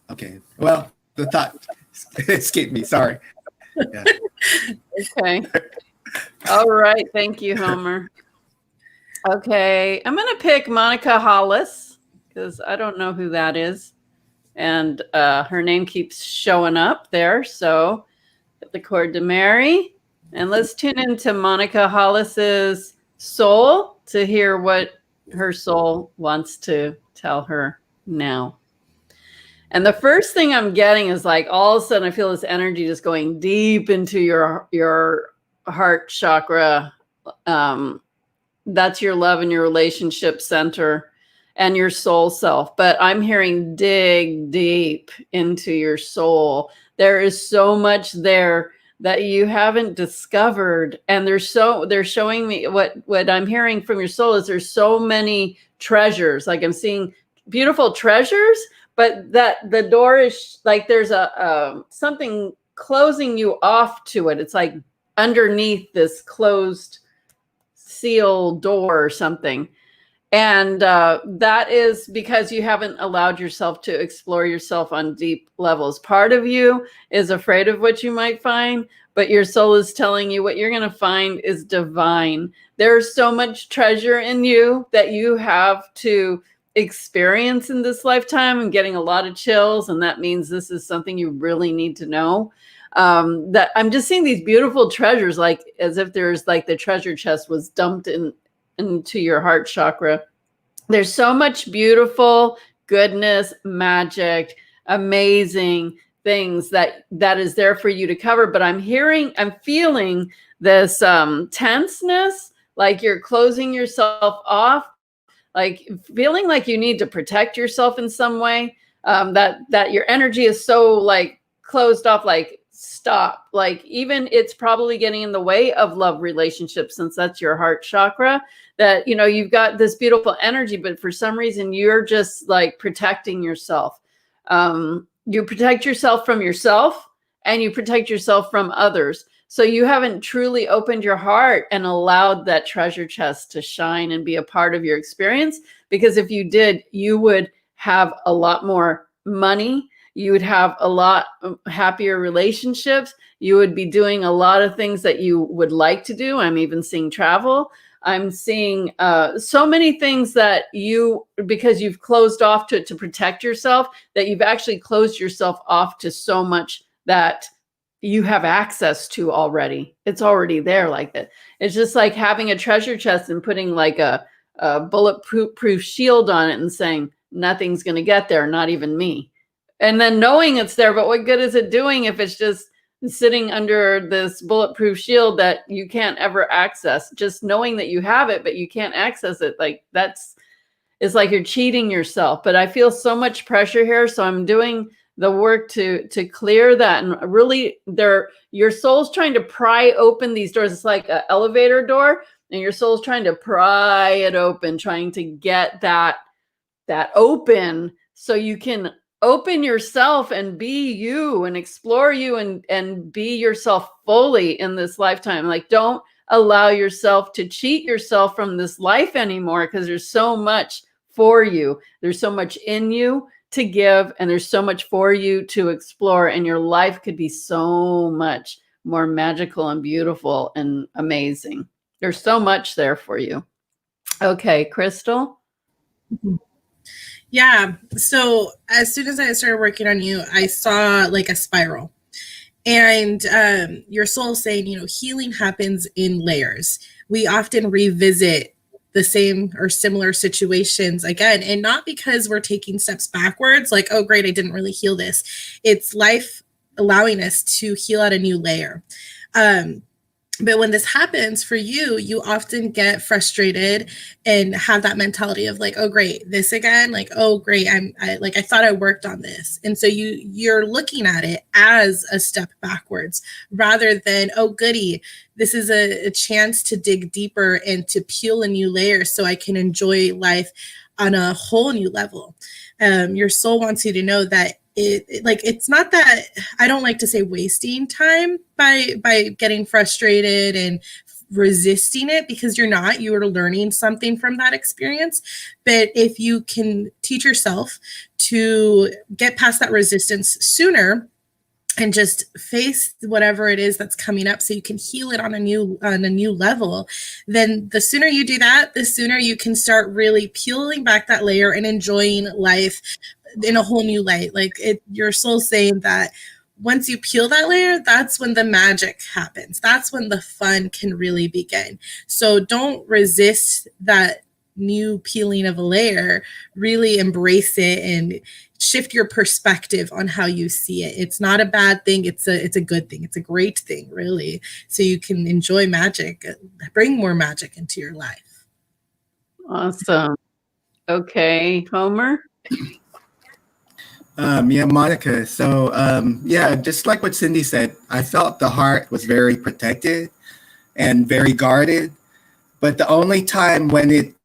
Okay. Well, the thought escaped me. Sorry. Yeah. Okay. All right. Thank you, Homer. Okay. I'm going to pick Monica Hollis because I don't know who that is. And her name keeps showing up there. So put the cord to Mary. And let's tune into Monica Hollis's soul to hear what her soul wants to tell her now. And the first thing I'm getting is like all of a sudden I feel this energy just going deep into your heart chakra. That's your love and your relationship center and your soul self. But I'm hearing dig deep into your soul. There is so much there that you haven't discovered. And they're showing me what I'm hearing from your soul is there's so many treasures. Like I'm seeing beautiful treasures, but that the door is like there's a something closing you off to it. It's like underneath this closed seal door or something. And that is because you haven't allowed yourself to explore yourself on deep levels. Part of you is afraid of what you might find, but your soul is telling you what you're going to find is divine. There's so much treasure in you that you have to experience in this lifetime. I'm getting a lot of chills, and that means this is something you really need to know. That I'm just seeing these beautiful treasures, like as if there's like the treasure chest was dumped into your heart chakra. There's so much beautiful goodness, magic, amazing things that is there for you to cover. But I'm feeling this tenseness, like you're closing yourself off, like feeling like you need to protect yourself in some way. That your energy is so like closed off, like stop. Like even it's probably getting in the way of love relationships, since that's your heart chakra, that, you know, you've got this beautiful energy, but for some reason you're just like protecting yourself. You protect yourself from yourself, and you protect yourself from others. So you haven't truly opened your heart and allowed that treasure chest to shine and be a part of your experience. Because if you did, you would have a lot more money. You would have a lot happier relationships. You would be doing a lot of things that you would like to do. I'm even seeing travel. I'm seeing so many things that because you've closed off to protect yourself, that you've actually closed yourself off to so much that you have access to already. It's already there like that. It's just like having a treasure chest and putting like a bulletproof shield on it and saying, nothing's going to get there, not even me. And then knowing it's there, but what good is it doing if it's just sitting under this bulletproof shield that you can't ever access? Just knowing that you have it, but you can't access it, like it's like you're cheating yourself. But I feel so much pressure here, so I'm doing the work to clear that. And really, your soul's trying to pry open these doors. It's like an elevator door, and your soul's trying to pry it open, trying to get that open so you can open yourself and be you and explore you and be yourself fully in this lifetime. Like, don't allow yourself to cheat yourself from this life anymore, because there's so much for you. There's so much in you to give, and there's so much for you to explore, and your life could be so much more magical and beautiful and amazing. There's so much there for you. Okay, Cristal. Yeah. So as soon as I started working on you, I saw like a spiral. And your soul saying, you know, healing happens in layers. We often revisit the same or similar situations again, and not because we're taking steps backwards, like, oh, great, I didn't really heal this. It's life allowing us to heal at a new layer. But when this happens for you, you often get frustrated and have that mentality of like, oh, great, this again, like, oh, great, I thought I worked on this. And so you're looking at it as a step backwards rather than, oh, goody, this is a chance to dig deeper and to peel a new layer so I can enjoy life on a whole new level. Your soul wants you to know that it's not that, I don't like to say wasting time by getting frustrated and resisting it, because you are learning something from that experience. But if you can teach yourself to get past that resistance sooner and just face whatever it is that's coming up so you can heal it on a new level, then the sooner you do that, the sooner you can start really peeling back that layer and enjoying life in a whole new light. Like your soul's saying that once you peel that layer, that's when the magic happens. That's when the fun can really begin. So don't resist that new peeling of a layer. Really embrace it and shift your perspective on how you see it. It's not a bad thing. It's a good thing. It's a great thing, really. So you can enjoy magic, bring more magic into your life. Awesome. Okay, Homer. Yeah, Monica. So, yeah, just like what Cindy said, I felt the heart was very protected and very guarded. But the only time when it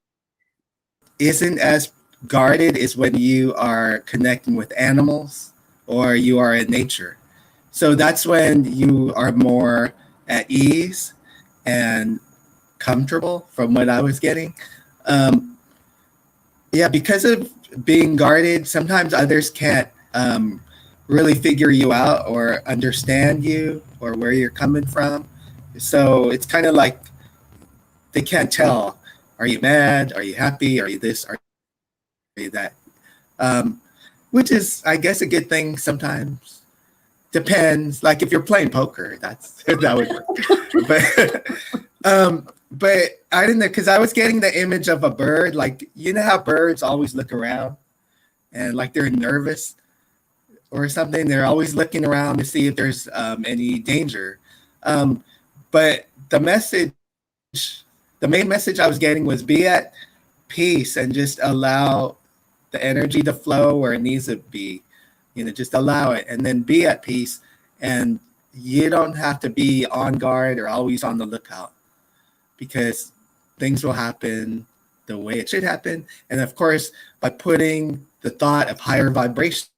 isn't as guarded is when you are connecting with animals or you are in nature. So that's when you are more at ease and comfortable, from what I was getting. yeah, because of being guarded, sometimes others can't really figure you out or understand you or where you're coming from. So it's kind of like they can't tell. Are you mad? Are you happy? Are you this? Are you that? Which is, I guess, a good thing sometimes. Depends. Like if you're playing poker, that would work. But I didn't know, because I was getting the image of a bird. Like, you know how birds always look around and like they're nervous or something. They're always looking around to see if there's any danger. But the main message I was getting was be at peace and just allow the energy to flow where it needs to be. Just allow it and then be at peace. And you don't have to be on guard or always on the lookout, because things will happen the way it should happen. And of course, by putting the thought of higher vibration,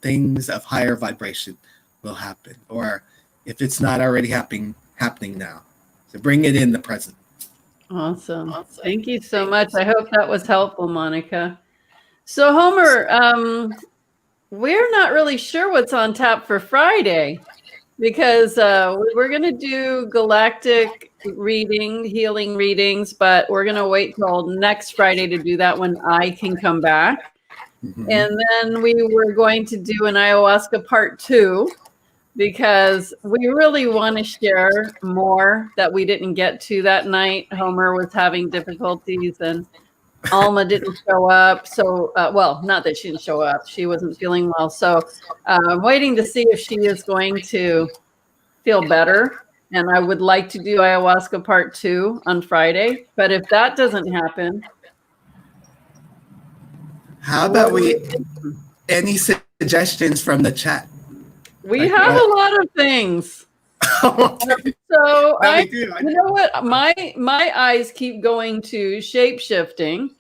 things of higher vibration will happen. Or if it's not already happening now. So bring it in the present. Awesome. Thank you so much. I hope that was helpful, Monica. So Homer, we're not really sure what's on tap for Friday, because we're going to do galactic healing readings, but we're going to wait till next Friday to do that when I can come back. Mm-hmm. And then we were going to do an ayahuasca part 2, because we really want to share more that we didn't get to that night. Homer was having difficulties and Alma didn't show up. So, well, not that she didn't show up. She wasn't feeling well. So I'm waiting to see if she is going to feel better. And I would like to do ayahuasca part 2 on Friday. But if that doesn't happen. How about any suggestions from the chat? We have a lot of things. Okay. So No, you know what? My eyes keep going to shape-shifting.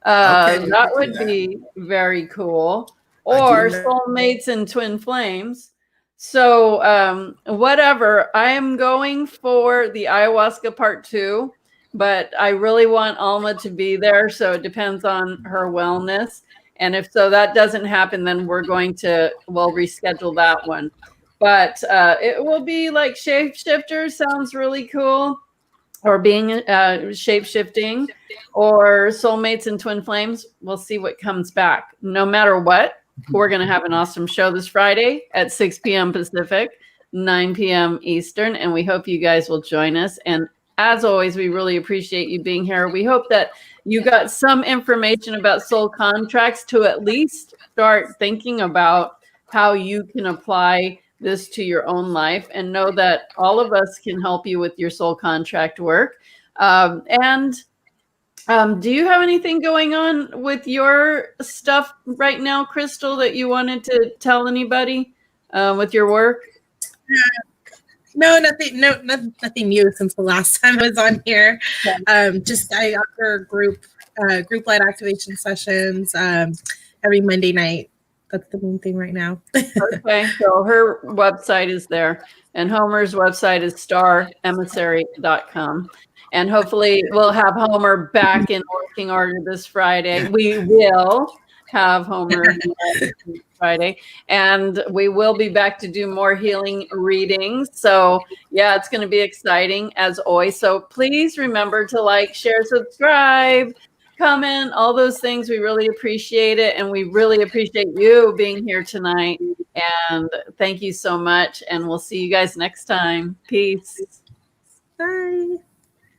That would be very cool. Or soulmates and twin flames. So whatever. I am going for the ayahuasca part 2, but I really want Alma to be there. So it depends on her wellness. And if so that doesn't happen, then we'll reschedule that one. But it will be like shapeshifters. Sounds really cool. Or being shape-shifting, or soulmates and twin flames. We'll see what comes back. No matter what, we're going to have an awesome show this Friday at 6 p.m. Pacific, 9 p.m. Eastern, and we hope you guys will join us. And as always, we really appreciate you being here. We hope that you got some information about soul contracts to at least start thinking about how you can apply this to your own life, and know that all of us can help you with your soul contract work. And do you have anything going on with your stuff right now, Crystal, that you wanted to tell anybody with your work? No, nothing new since the last time I was on here. Just I offer group light activation sessions every Monday night. That's the main thing right now. Okay, so her website is there, and Homer's website is staremissary.com. And hopefully we'll have Homer back in working order this Friday. We will have Homer Friday, and we will be back to do more healing readings. So yeah, it's going to be exciting as always. So please remember to like, share, subscribe, comment, all those things. We really appreciate it, and we really appreciate you being here tonight. And thank you so much, and we'll see you guys next time. Peace. Bye.